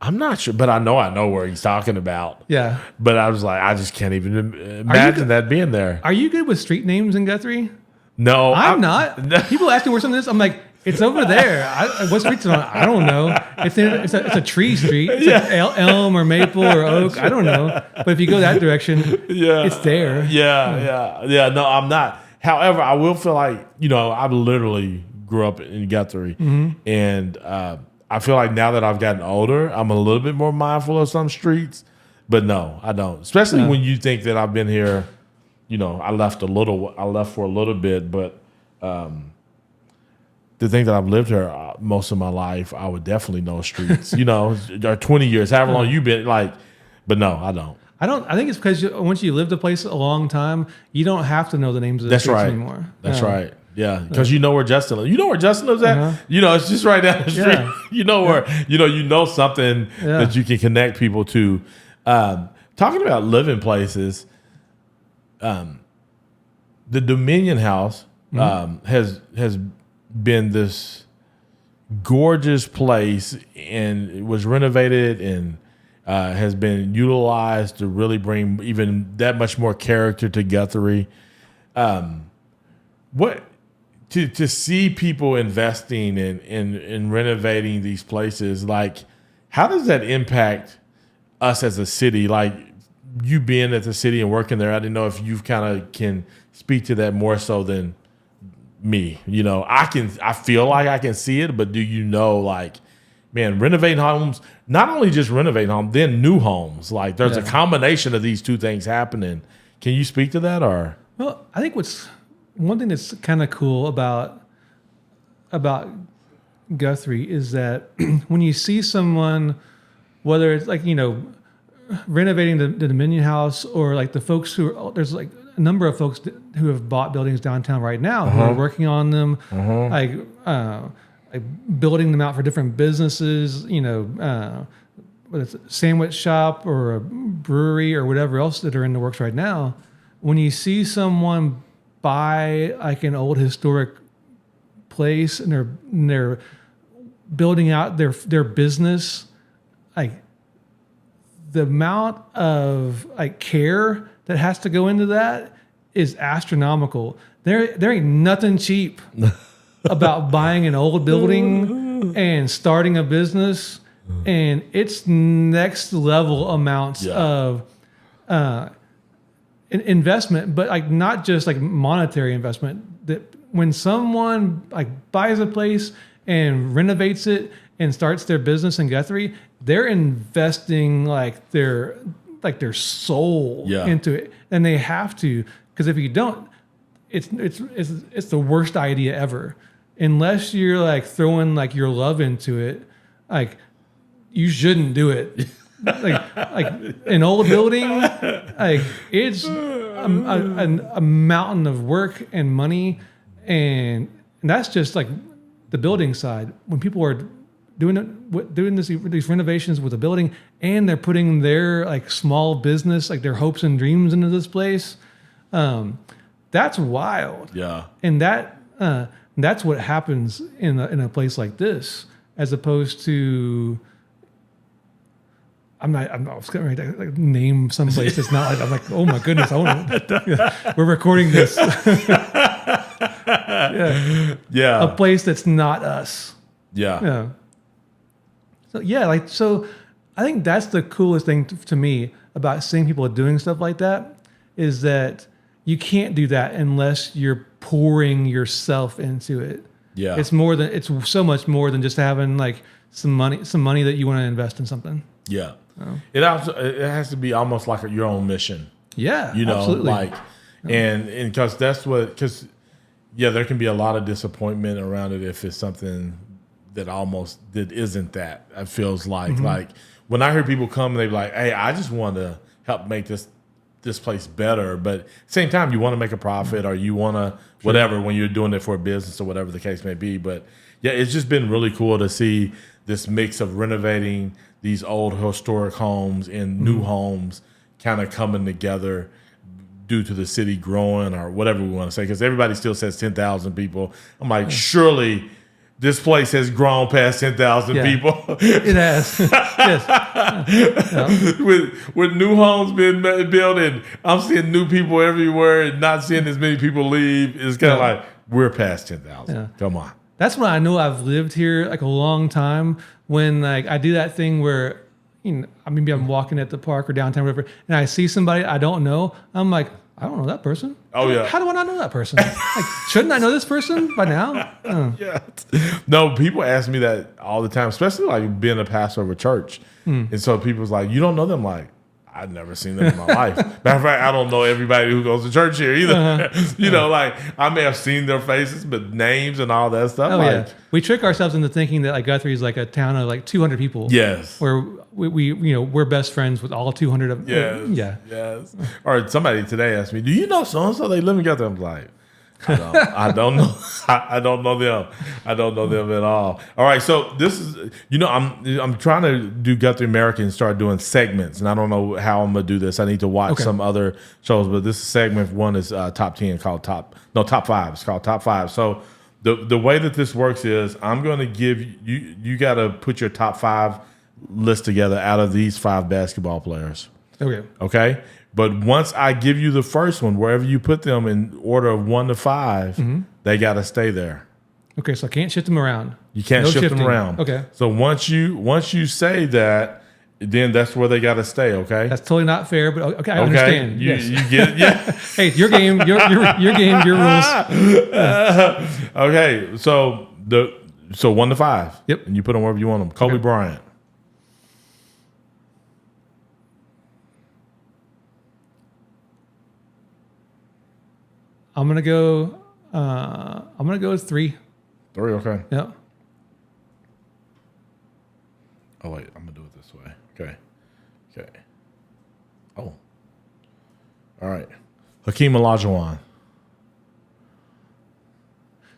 I'm not sure, but I know where he's talking about. But I was like, I just can't even imagine that being there. Are you good with street names in Guthrie? No, I'm not. People ask me where something is. I'm like, it's over there. What street's it on? I don't know. It's a tree street. It's like elm or maple or oak. I don't know. But if you go that direction, it's there. No, I'm not. However, I will feel like, I literally grew up in Guthrie, and I feel like now that I've gotten older, I'm a little bit more mindful of some streets. But no, I don't. Especially when you think that I've been here. I left for a little bit, but to think that I've lived here most of my life, I would definitely know streets. 20 years, however long you've been, but no, I don't. I think it's because once you lived a place a long time, you don't have to know the names of the streets anymore. That's right. Yeah, because you know where Justin lives. You know where Justin lives at? It's just right down the street. You know where, you know something that you can connect people to. Talking about living places, the Dominion House has been this gorgeous place, and it was renovated and has been utilized to really bring even that much more character to Guthrie. To see people investing in renovating these places, like, how does that impact us as a city? Like, you being at the city and working there, I didn't know if you kind of can speak to that more so than me. I feel like I can see it, but do you know, like, man, renovating homes, not only just renovating homes, then new homes. Like, there's a combination of these two things happening. Can you speak to that? Or? Well, I think one thing that's kind of cool about Guthrie is that when you see someone, whether it's like, renovating the Dominion House, or like the folks there's like a number of folks who have bought buildings downtown right now who are working on them, like building them out for different businesses, whether it's a sandwich shop or a brewery or whatever else that are in the works right now. When you see someone buy like an old historic place and they're building out their business, like the amount of like care that has to go into that is astronomical. There ain't nothing cheap about buying an old building and starting a business, and it's next level amounts of investment, but like not just like monetary investment. That when someone like buys a place and renovates it and starts their business in Guthrie, they're investing like their soul into it, and they have to, because if you don't, it's the worst idea ever. Unless you're like throwing like your love into it, like you shouldn't do it. like an old building, like it's a mountain of work and money, and that's just like the building side. When people are doing these renovations with a building, and they're putting their like small business, like their hopes and dreams into this place, that's wild. Yeah, and that's what happens in a place like this, as opposed to. I was getting ready to like name some place that's not like, I'm like, oh my goodness, we're recording this. Yeah. A place that's not us. Yeah. So I think that's the coolest thing to me about seeing people doing stuff like that, is that you can't do that unless you're pouring yourself into it. Yeah. It's so much more than just having like some money that you want to invest in something. Yeah. Oh. It has to be almost like your own mission. Yeah, absolutely. Like, and because there can be a lot of disappointment around it if it's something that isn't that. It feels like like when I hear people come and they're like, "Hey, I just want to help make this place better," but at the same time, you want to make a profit or you want to whatever when you're doing it for a business or whatever the case may be. But yeah, it's just been really cool to see this mix of renovating these old historic homes and new homes kind of coming together due to the city growing or whatever we want to say. Because everybody still says 10,000 people. I'm like, surely this place has grown past 10,000 people. It has. Yes. With new homes being built, and I'm seeing new people everywhere and not seeing as many people leave, it's kind of like, we're past 10,000. Yeah. Come on. That's when I know I've lived here like a long time, when like I do that thing where, maybe I'm walking at the park or downtown, whatever, and I see somebody I don't know. I'm like, I don't know that person. Oh yeah. How do I not know that person? Like, shouldn't I know this person by now? Yeah. No, people ask me that all the time, especially like being a pastor of a church. And so people's like, you don't know them? Like, I've never seen them in my life. Matter of fact, I don't know everybody who goes to church here either. Like I may have seen their faces, but names and all that stuff. Yeah. We trick ourselves into thinking that like Guthrie is like a town of like 200 people. Yes. Where we're best friends with all 200 of them. Yes. Yes. Or somebody today asked me, "Do you know so and so? They live in Guthrie." I'm like, I don't know. I don't know them. I don't know them at all. All right, so this is, I'm trying to do GuthrieAmerica and start doing segments, and I don't know how I'm gonna do this. I need to watch some other shows, but this segment one is top 10 called top 5. It's called top 5. So the way that this works is I'm going to give you got to put your top 5 list together out of these 5 basketball players. Okay. But once I give you the first one, wherever you put them in order of 1 to 5, they got to stay there. Okay, so I can't shift them around. You can't shift them around. Okay. So once you say that, then that's where they got to stay. Okay, that's totally not fair, but okay, I understand. You get it. Yeah. Hey, it's your game, your game, your rules. Okay, so 1 to 5. Yep. And you put them wherever you want them. Kobe Bryant. I'm gonna go with 3. 3. Okay. Yep. Oh wait, I'm gonna do it this way. Okay. Oh. All right. Hakeem Olajuwon.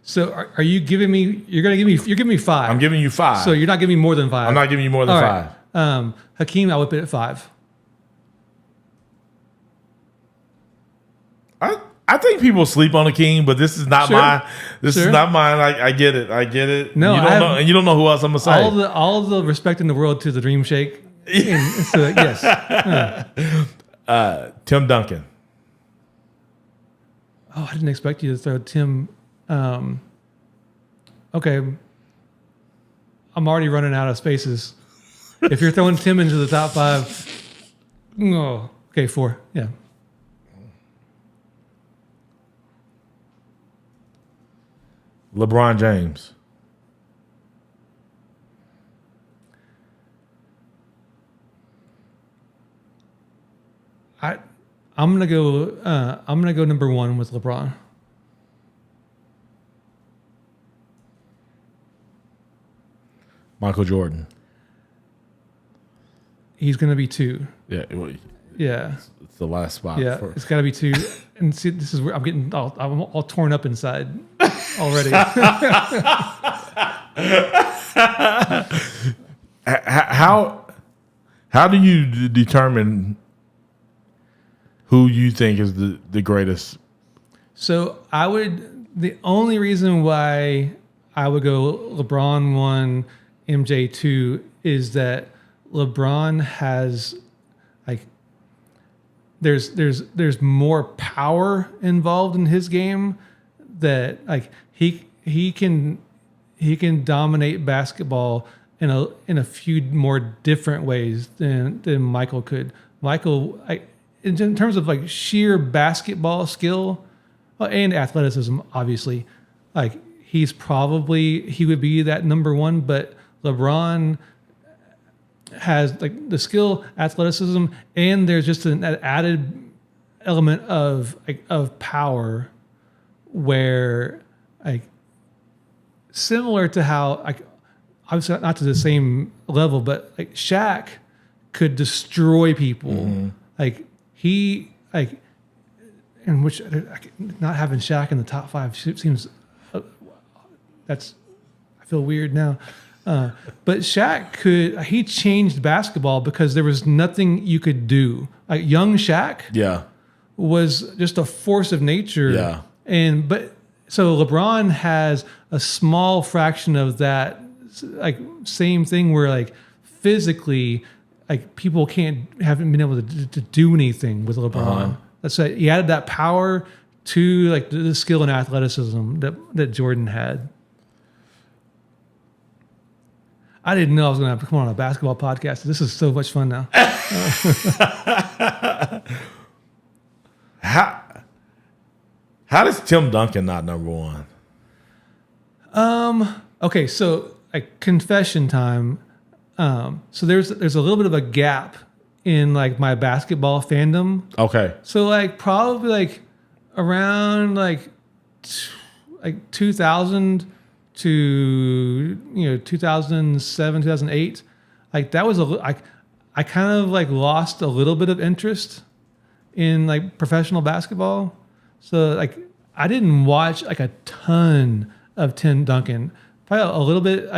So are you giving me? You're giving me 5. I'm giving you 5. So you're not giving me more than 5. I'm not giving you more than 5. Hakeem, I would put it at 5. I think people sleep on Hakeem, but this is not mine. This is not mine. I get it. No, you don't know who else I'm gonna say. All the respect in the world to the Dream Shake. So, yes. Tim Duncan. Oh, I didn't expect you to throw Tim. Okay. I'm already running out of spaces. If you're throwing Tim into the top 5, oh, okay, 4. Yeah. LeBron James. I'm gonna go number 1 with LeBron. Michael Jordan. He's gonna be 2. Yeah. Yeah. It's the last spot. Yeah. It's got to be 2. And see, this is where I'm all torn up inside already. How do you determine who you think is the greatest? So the only reason why I would go LeBron 1, MJ 2 is that LeBron has there's more power involved in his game, that he can dominate basketball in a few more different ways than Michael could. Michael, in terms of sheer basketball skill and athleticism, obviously, he would be that number 1, but LeBron has the skill, athleticism, and there's just an added element of power, where similar to how obviously not to the same level, but Shaq could destroy people. Mm-hmm. In which not having Shaq in the top 5 seems I feel weird now. But Shaq he changed basketball because there was nothing you could do. Young Shaq was just a force of nature. Yeah. So LeBron has a small fraction of that, same thing where physically, people haven't been able to do anything with LeBron. Uh-huh. That's he added that power to the skill and athleticism that Jordan had. I didn't know I was going to have to come on a basketball podcast. This is so much fun now. How does Tim Duncan not number 1? Okay, so confession time. So there's a little bit of a gap in my basketball fandom. Okay. So probably around 2000 to 2007, 2008, that was I kind of lost a little bit of interest in professional basketball. So I didn't watch a ton of Tim Duncan. Probably a little bit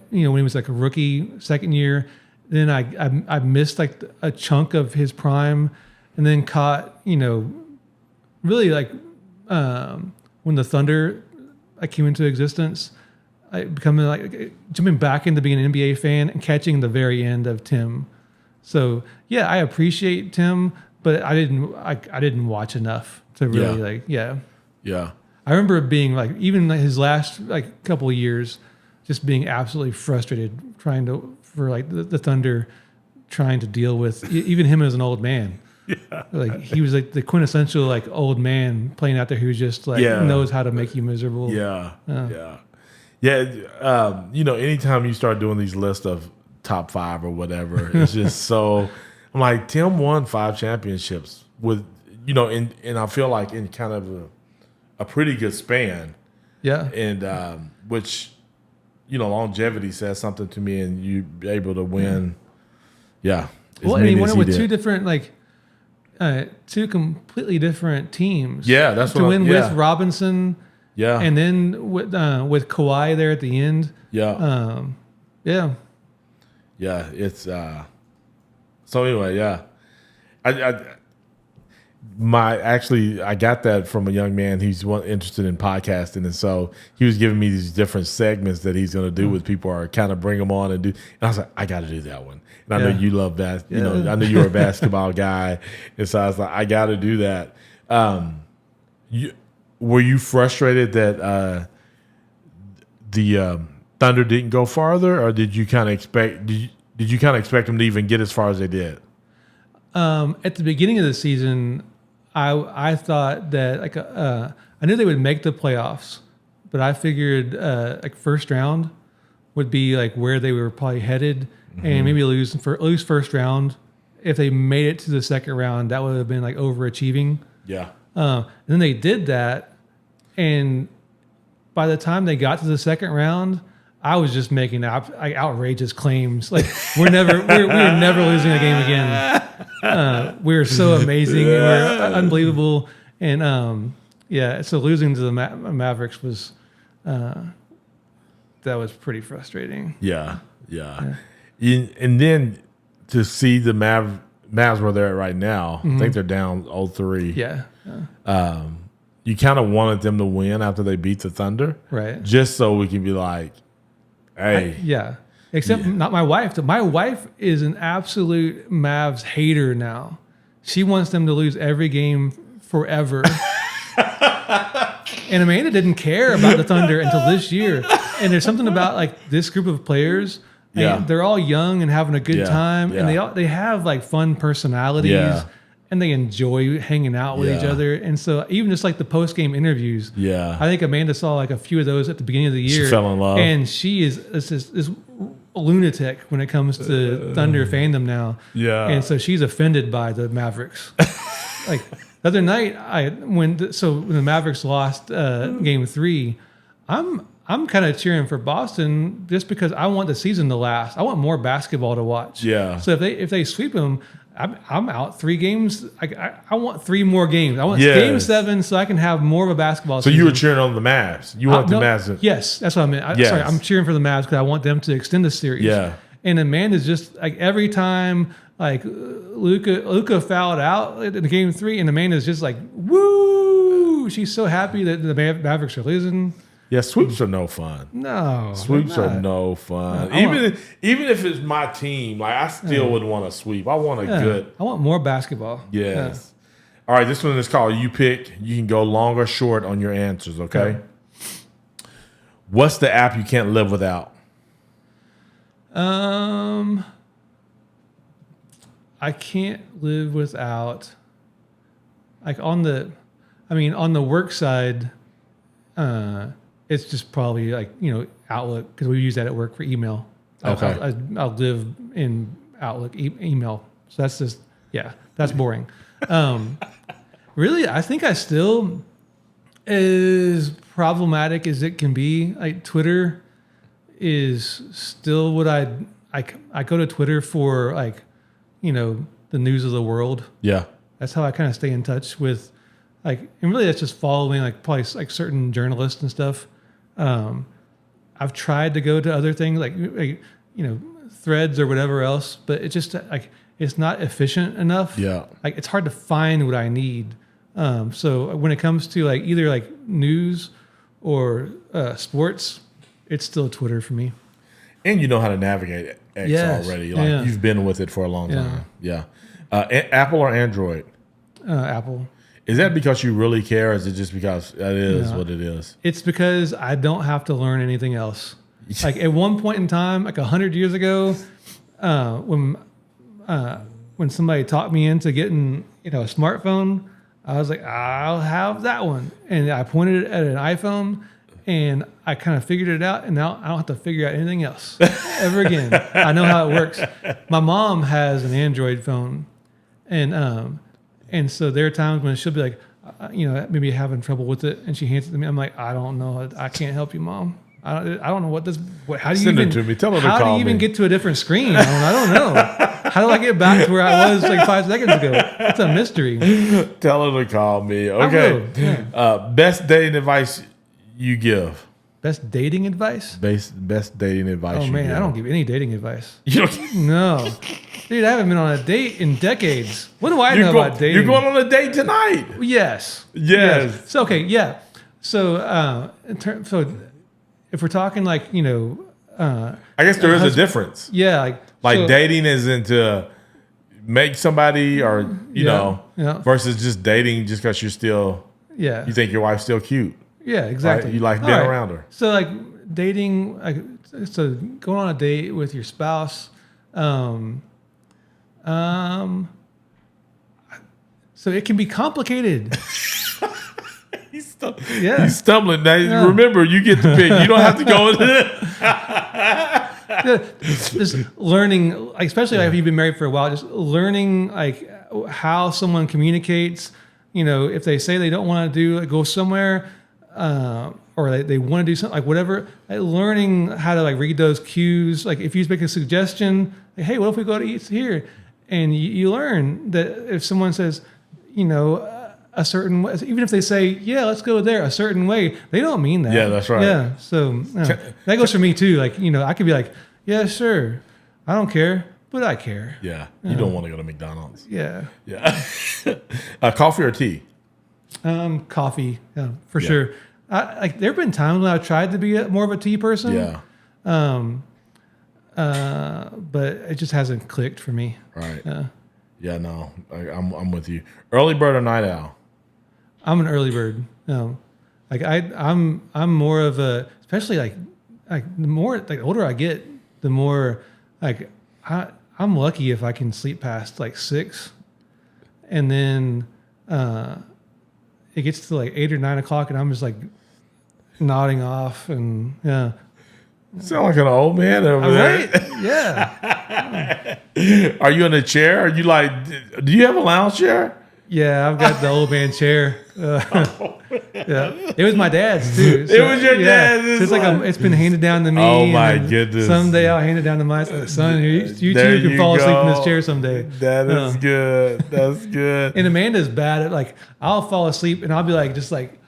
when he was a rookie, second year. Then I missed a chunk of his prime, and then caught really when the Thunder came into existence, becoming jumping back into being an NBA fan and catching the very end of Tim. So yeah, I appreciate Tim, but I didn't watch enough to really Yeah. I remember it being even his last couple of years, just being absolutely frustrated trying for the Thunder trying to deal with even him as an old man. Yeah. Like he was like the quintessential like old man playing out there who just like knows how to make you miserable. Yeah. Anytime you start doing these lists of top 5 or whatever, it's just so. I'm like, Tim won 5 championships with, and I feel like in kind of a pretty good span. Yeah. And which, longevity says something to me, and you be able to win. Yeah. Well, and he won it with 2 different like. 2 completely different teams. Yeah, that's to win with Robinson. Yeah, and then with Kawhi there at the end. Yeah, yeah. It's so anyway. Yeah, I got that from a young man. He's interested in podcasting, and so he was giving me these different segments that he's going to do with people, or kind of bring them on and do. And I was like, I got to do that one. And I know you love that. I know you're a basketball guy, and so I was like, I got to do that. Were you frustrated that the Thunder didn't go farther, or did you kind of expect? Did you kind of expect them to even get as far as they did? At the beginning of the season, I thought that like I knew they would make the playoffs, but I figured like first round would be like where they were probably headed, and maybe lose first round. If they made it to the second round, that would have been like overachieving. Yeah. And then they did that, and by the time they got to the second round, I was just making outrageous claims. Like we're never losing a game again. We're so amazing. And we're unbelievable. And so losing to the Mavericks was that was pretty frustrating. Yeah. And then to see the Mavs where they're at right now, I think they're down 0-3. Yeah. You kind of wanted them to win after they beat the Thunder, right? Just so we can be like, hey, Except not my wife. My wife is an absolute Mavs hater now. She wants them to lose every game forever. And Amanda didn't care about the Thunder until this year. And there's something about like this group of players. And they're all young and having a good time, and they have like fun personalities, and they enjoy hanging out with each other. And so even just like the post game interviews, I think Amanda saw like a few of those at the beginning of the year. She fell in love, and she is this lunatic when it comes to Thunder fandom now. Yeah, and so she's offended by the Mavericks. Like the other night, when the Mavericks lost Game 3, I'm kind of cheering for Boston just because I want the season to last. I want more basketball to watch. Yeah. So if they sweep them, I'm out 3 games. I want 3 more games. I want Game 7 so I can have more of a basketball season. So you were cheering on the Mavs. You want the Mavs. Yes, that's what I meant. Sorry, I'm cheering for the Mavs because I want them to extend the series. Yeah. And Amanda's just like every time like Luka fouled out in Game 3, and Amanda's just like, woo! She's so happy that the Mavericks are losing. Yeah, sweeps are no fun. No, sweeps are no fun. Even if it's my team, like I still would want a sweep. I want a good. I want more basketball. Yes. Yeah. All right, this one is called You Pick. You can go long or short on your answers. Okay. What's the app you can't live without? I can't live without. Like on the work side. It's just probably like, Outlook, because we use that at work for email. Okay. I'll live in Outlook email. So that's just, that's boring. Really, I think I still, as problematic as it can be, like Twitter is still what I go to Twitter for, like, the news of the world. Yeah. That's how I kind of stay in touch with, like, and really that's just following like probably like certain journalists and stuff. I've tried to go to other things like Threads or whatever else, but it's just like it's not efficient enough. Yeah, like it's hard to find what I need. So when it comes to like either like news or sports, it's still Twitter for me. And you know how to navigate X already. Like you've been with it for a long time. Yeah. Apple or Android? Apple. Is that because you really care, or is it just because that is what it is? It's because I don't have to learn anything else. Like at one point in time, like 100 years ago, when when somebody talked me into getting, a smartphone, I was like, I'll have that one. And I pointed it at an iPhone and I kind of figured it out. And now I don't have to figure out anything else ever again. I know how it works. My mom has an Android phone. And so there are times when she'll be like, maybe having trouble with it. And she hands it to me. I'm like, I don't know. I can't help you, Mom. I don't know how do you Send even, it to me. Tell her to how call do you even me. get to a different screen? I don't know. How do I get back to where I was like 5 seconds ago? It's a mystery. Tell her to call me. I Okay. will, yeah. Best dating advice you give. Best dating advice? Best dating advice Oh, you man, give. I don't give any dating advice. You don't, No. Dude, I haven't been on a date in decades. What do I know about dating? You're going on a date tonight. Yes. So, okay, yeah. So, so if we're talking like, I guess there is a difference. Yeah. Like dating isn't to make somebody or, you know, versus just dating just because you're still, you think your wife's still cute. Yeah, exactly. Right? You like being around her. So like dating, so going on a date with your spouse, so it can be complicated. He's stumbling. Now, remember, you get to pick. You don't have to go into it. Just learning, like, especially like if you've been married for a while, just learning like how someone communicates. If they say they don't want to go somewhere, or they want to do something, like whatever, like learning how to like read those cues. Like if you make a suggestion, like, hey, what if we go to eat here? And you learn that if someone says, a certain way, even if they say, yeah, let's go there a certain way, they don't mean that. Yeah, that's right. Yeah. So that goes for me too. Like, I could be like, yeah, sure. I don't care, but I care. Yeah. You don't want to go to McDonald's. Yeah. Yeah. Coffee or tea? Coffee, for sure. There have been times when I've tried to be more of a tea person. Yeah. But it just hasn't clicked for me. Right. Yeah, no, I'm with you. Early bird or night owl? I'm an early bird. Like I'm more of a, especially like the more like the older I get, the more like I'm lucky if I can sleep past like 6, and then it gets to like 8 or 9 o'clock, and I'm just like nodding off, and yeah. Sound like an old man over there. Right? Yeah. Are you in a chair? Are you like? Do you have a lounge chair? Yeah, I've got the old man chair. Yeah, it was my dad's too. It was your dad's. So it's like it's been handed down to me. Oh my goodness! Someday I'll hand it down to my son. You too can fall asleep in this chair someday. That is good. That's good. And Amanda's bad at like I'll fall asleep and I'll be like just like.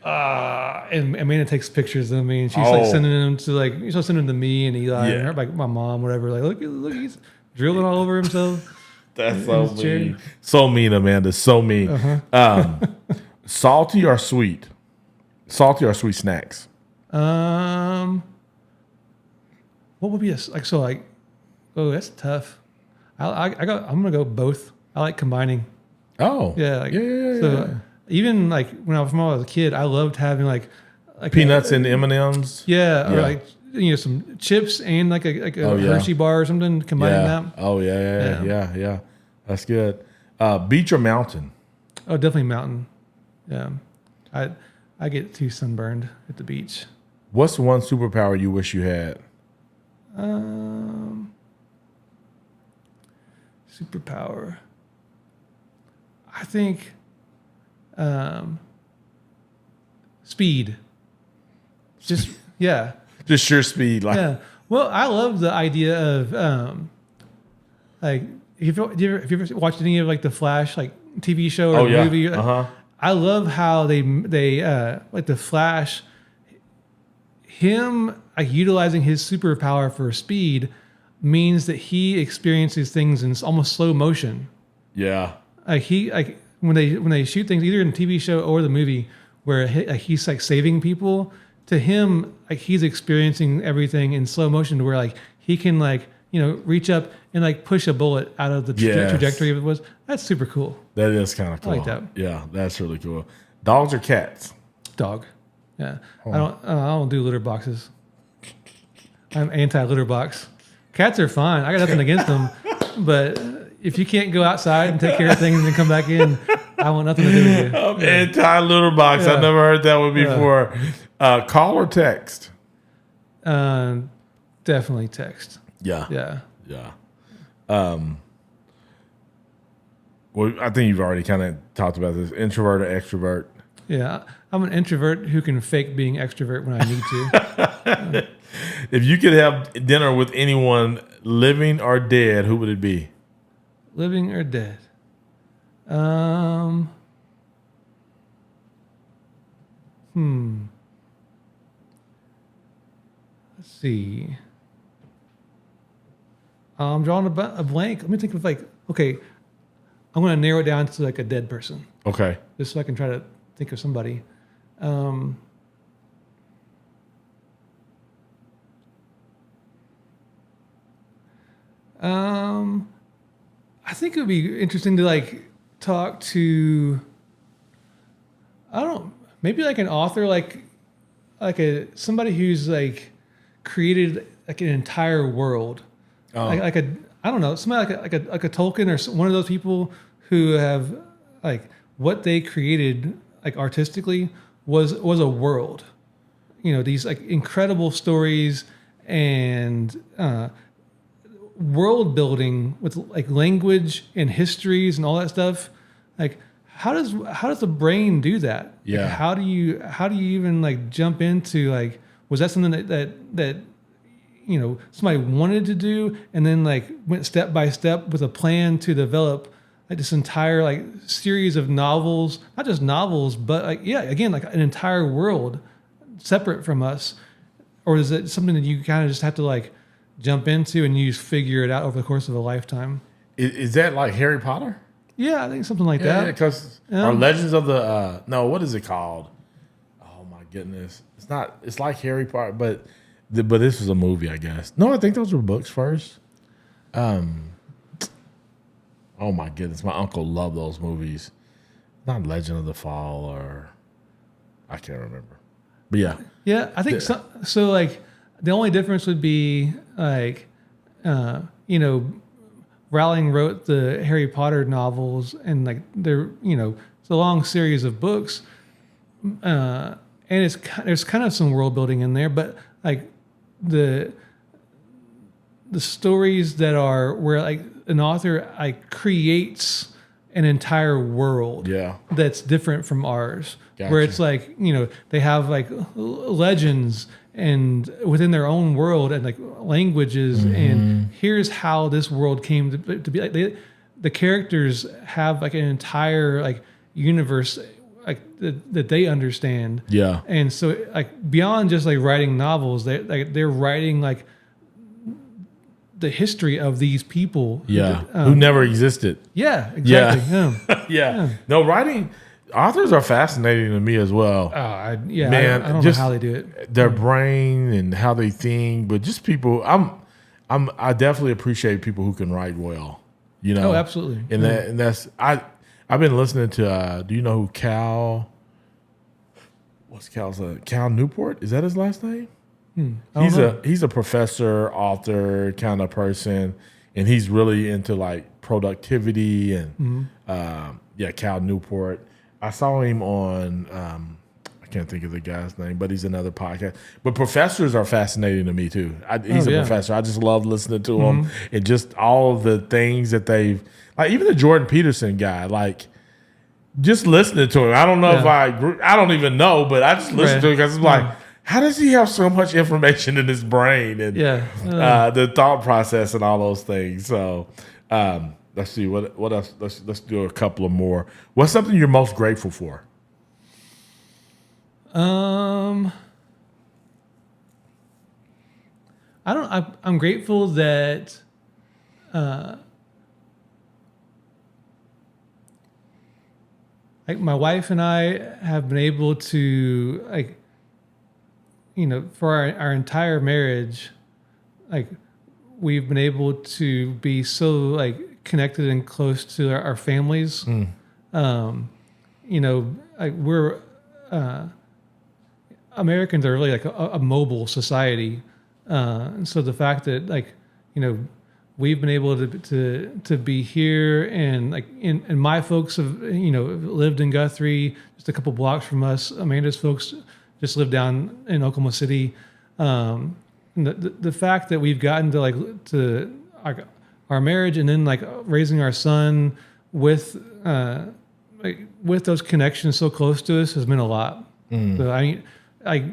And Amanda takes pictures of me, and she's like sending them to like she'll send them to me and Eli and her, like my mom, whatever. Like look, he's drilling all over himself. That's so mean. So mean, Amanda. So mean. Salty or sweet? Salty or sweet snacks? What would be oh, that's tough. I'm gonna go both. I like combining. Oh, yeah, yeah. So even like when I was a kid, I loved having like peanuts and M&Ms. Yeah, or like some chips and like a Hershey bar or something. Combining that. Oh yeah. That's good. Beach or mountain? Oh, definitely mountain. Yeah, I get too sunburned at the beach. What's one superpower you wish you had? Superpower. I think speed. Just sheer speed. Like Well, I love the idea of like have you ever watched any of like the Flash like TV show or movie? I love how they like the Flash, him like utilizing his superpower for speed means that he experiences things in almost slow motion. Yeah. Like when they shoot things either in the TV show or the movie where he's like saving people, to him like he's experiencing everything in slow motion to where like he can like reach up and like push a bullet out of the trajectory of it was. That's super cool. That is kind of cool. I like that. Yeah, that's really cool. Dogs or cats? Dog. Yeah. I don't do litter boxes. I'm anti litter box. Cats are fine. I got nothing against them, but if you can't go outside and take care of things and come back in, I want nothing to do with you. Anti-litter box. I've never heard that one before. Call or text? Definitely text. Yeah. Well, I think you've already kind of talked about this. Introvert or extrovert? Yeah, I'm an introvert who can fake being extrovert when I need to. If you could have dinner with anyone, living or dead, who would it be? Living or dead? Let's see. I'm drawing a blank. Let me think of okay, I'm going to narrow it down to like a dead person. Okay. Just so I can try to think of somebody. I think it would be interesting to like talk to, maybe like an author, like somebody who's like created like an entire world. I don't know, somebody like a Tolkien or one of those people who have like what they created like artistically was a world. These like incredible stories and world building with like language and histories and all that stuff. Like how does the brain do that? Yeah. Like, how do you even like jump into like, was that something that somebody wanted to do and then like went step by step with a plan to develop like this entire like series of novels, not just novels, but like, yeah, again, like an entire world separate from us? Or is it something that you kind of just have to like jump into and you just figure it out over the course of a lifetime? Is that like Harry Potter? Yeah, I think something like that. Yeah, because our Legends of the what is it called? Oh my goodness, it's like Harry Potter, but this was a movie, I guess. No, I think those were books first. Oh my goodness, my uncle loved those movies. Not Legend of the Fall, or I can't remember. But yeah. Yeah, I think so like the only difference would be like Rowling wrote the Harry Potter novels and like they're it's a long series of books, and there's kind of some world building in there, but like the stories that are where like an author like creates an entire world that's different from ours. Gotcha. Where it's like they have like legends and within their own world and like languages, and here's how this world came to be. Like the characters have like an entire like universe like that they understand. Yeah. And so like beyond just like writing novels, they're writing like the history of these people. Who never existed. Yeah, exactly. Yeah. No, authors are fascinating to me as well. Man, I don't know how they do it. Their brain and how they think, but just people. I definitely appreciate people who can write well. Oh, absolutely. And that's I've been listening to. Do you know who Cal? What's Cal's? Cal Newport? Is that his last name? He's a professor, author kind of person, and he's really into like productivity and Cal Newport. I saw him on I can't think of the guy's name, but he's another podcast. But professors are fascinating to me too. He's a professor. I just love listening to him and just all of the things that they've like. Even the Jordan Peterson guy, like just listening to him. I don't know if I don't even know, but I just listen to him because it's like. How does he have so much information in his brain and the thought process and all those things? So let's see what else. Let's do a couple of more. What's something you're most grateful for? I'm grateful that like my wife and I have been able to like. For our entire marriage, like we've been able to be so like connected and close to our families. Like we're Americans are really like a mobile society, and so the fact that like we've been able to be here, and like and my folks have lived in Guthrie, just a couple blocks from us. Amanda's folks just live down in Oklahoma City. The fact that we've gotten to our marriage, and then like raising our son with those connections so close to us has meant a lot. So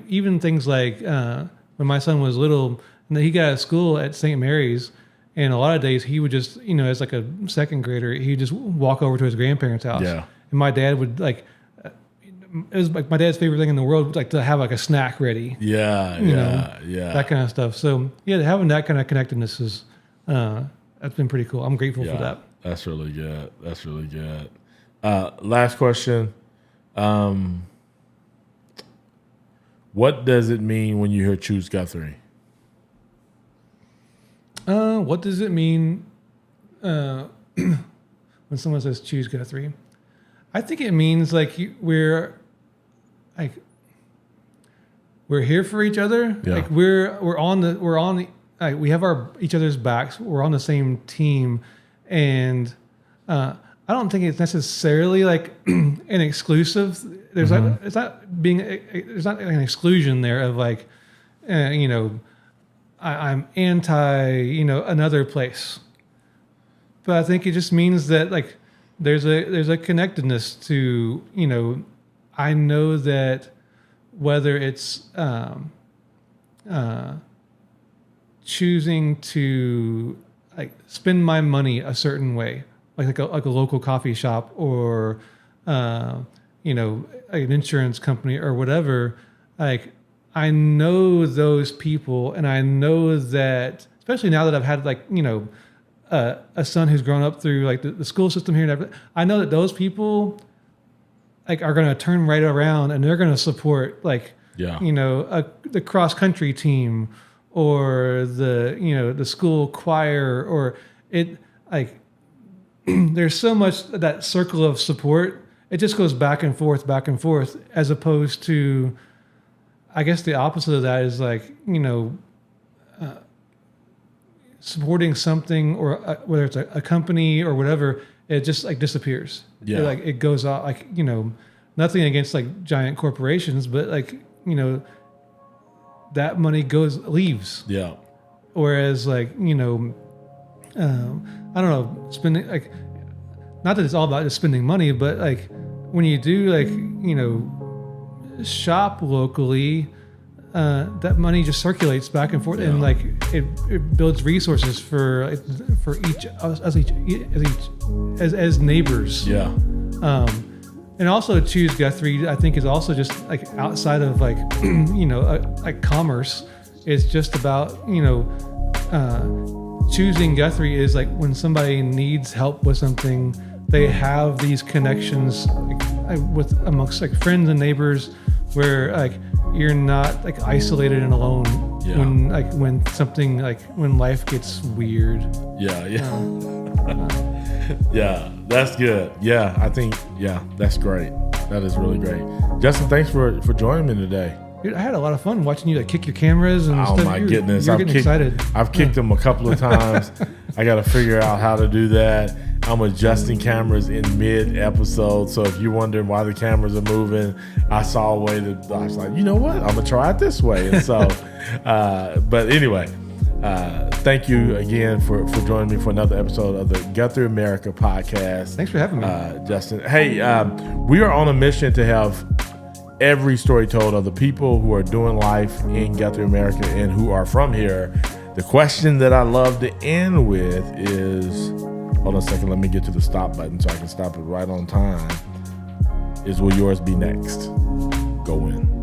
even things like when my son was little, and he got out of school at St. Mary's, and a lot of days he would just, as like a second grader, he'd just walk over to his grandparents' house. Yeah. And my dad would it was like my dad's favorite thing in the world, like to have like a snack ready. Yeah. That kind of stuff. So yeah, having that kind of connectedness is, that's been pretty cool. I'm grateful for that. That's really good. Last question. What does it mean when you hear choose Guthrie? What does it mean when someone says choose Guthrie? I think it means like we're here for each other. Yeah. Like we have each other's backs. We're on the same team, and I don't think it's necessarily like an exclusive. There's there's not an exclusion there of like, I'm anti, another place. But I think it just means that like there's a connectedness to, I know that whether it's choosing to like spend my money a certain way, like a local coffee shop, or an insurance company or whatever, like I know those people, and I know that, especially now that I've had like a son who's grown up through like the school system here and everything, I know that those people like are going to turn right around and they're going to support like the cross country team, or the school choir, or it like there's so much that circle of support. It just goes back and forth, as opposed to, I guess the opposite of that is like, supporting something, or whether it's a company or whatever, it just like disappears. Yeah. It goes out, like, nothing against like giant corporations, but like, that money leaves. Yeah. Whereas like, I don't know, spending, like, not that it's all about just spending money, but like when you do like, shop locally, that money just circulates back and forth, and like it builds resources for each as neighbors. Yeah. And also choose Guthrie, I think, is also just like outside of like like commerce. It's just about choosing Guthrie is like when somebody needs help with something, they have these connections with amongst like friends and neighbors, where like you're not like isolated and alone when something like when life gets weird. Yeah, that's good. Yeah, I think that's great. That is really great. Justin, thanks for joining me today. Dude, I had a lot of fun watching you like kick your cameras and stuff. Oh my goodness, you're getting excited. I've kicked them a couple of times. I got to figure out how to do that. I'm adjusting cameras in mid-episode, so if you're wondering why the cameras are moving, I saw a way I was like, you know what? I'm gonna try it this way. And so, but anyway, thank you again for joining me for another episode of the GuthrieAmerica podcast. Thanks for having me, Justin. Hey, we are on a mission to have every story told of the people who are doing life in GuthrieAmerica and who are from here. The question that I love to end with is, hold on a second, let me get to the stop button so I can stop it right on time, is will yours be next? Go in.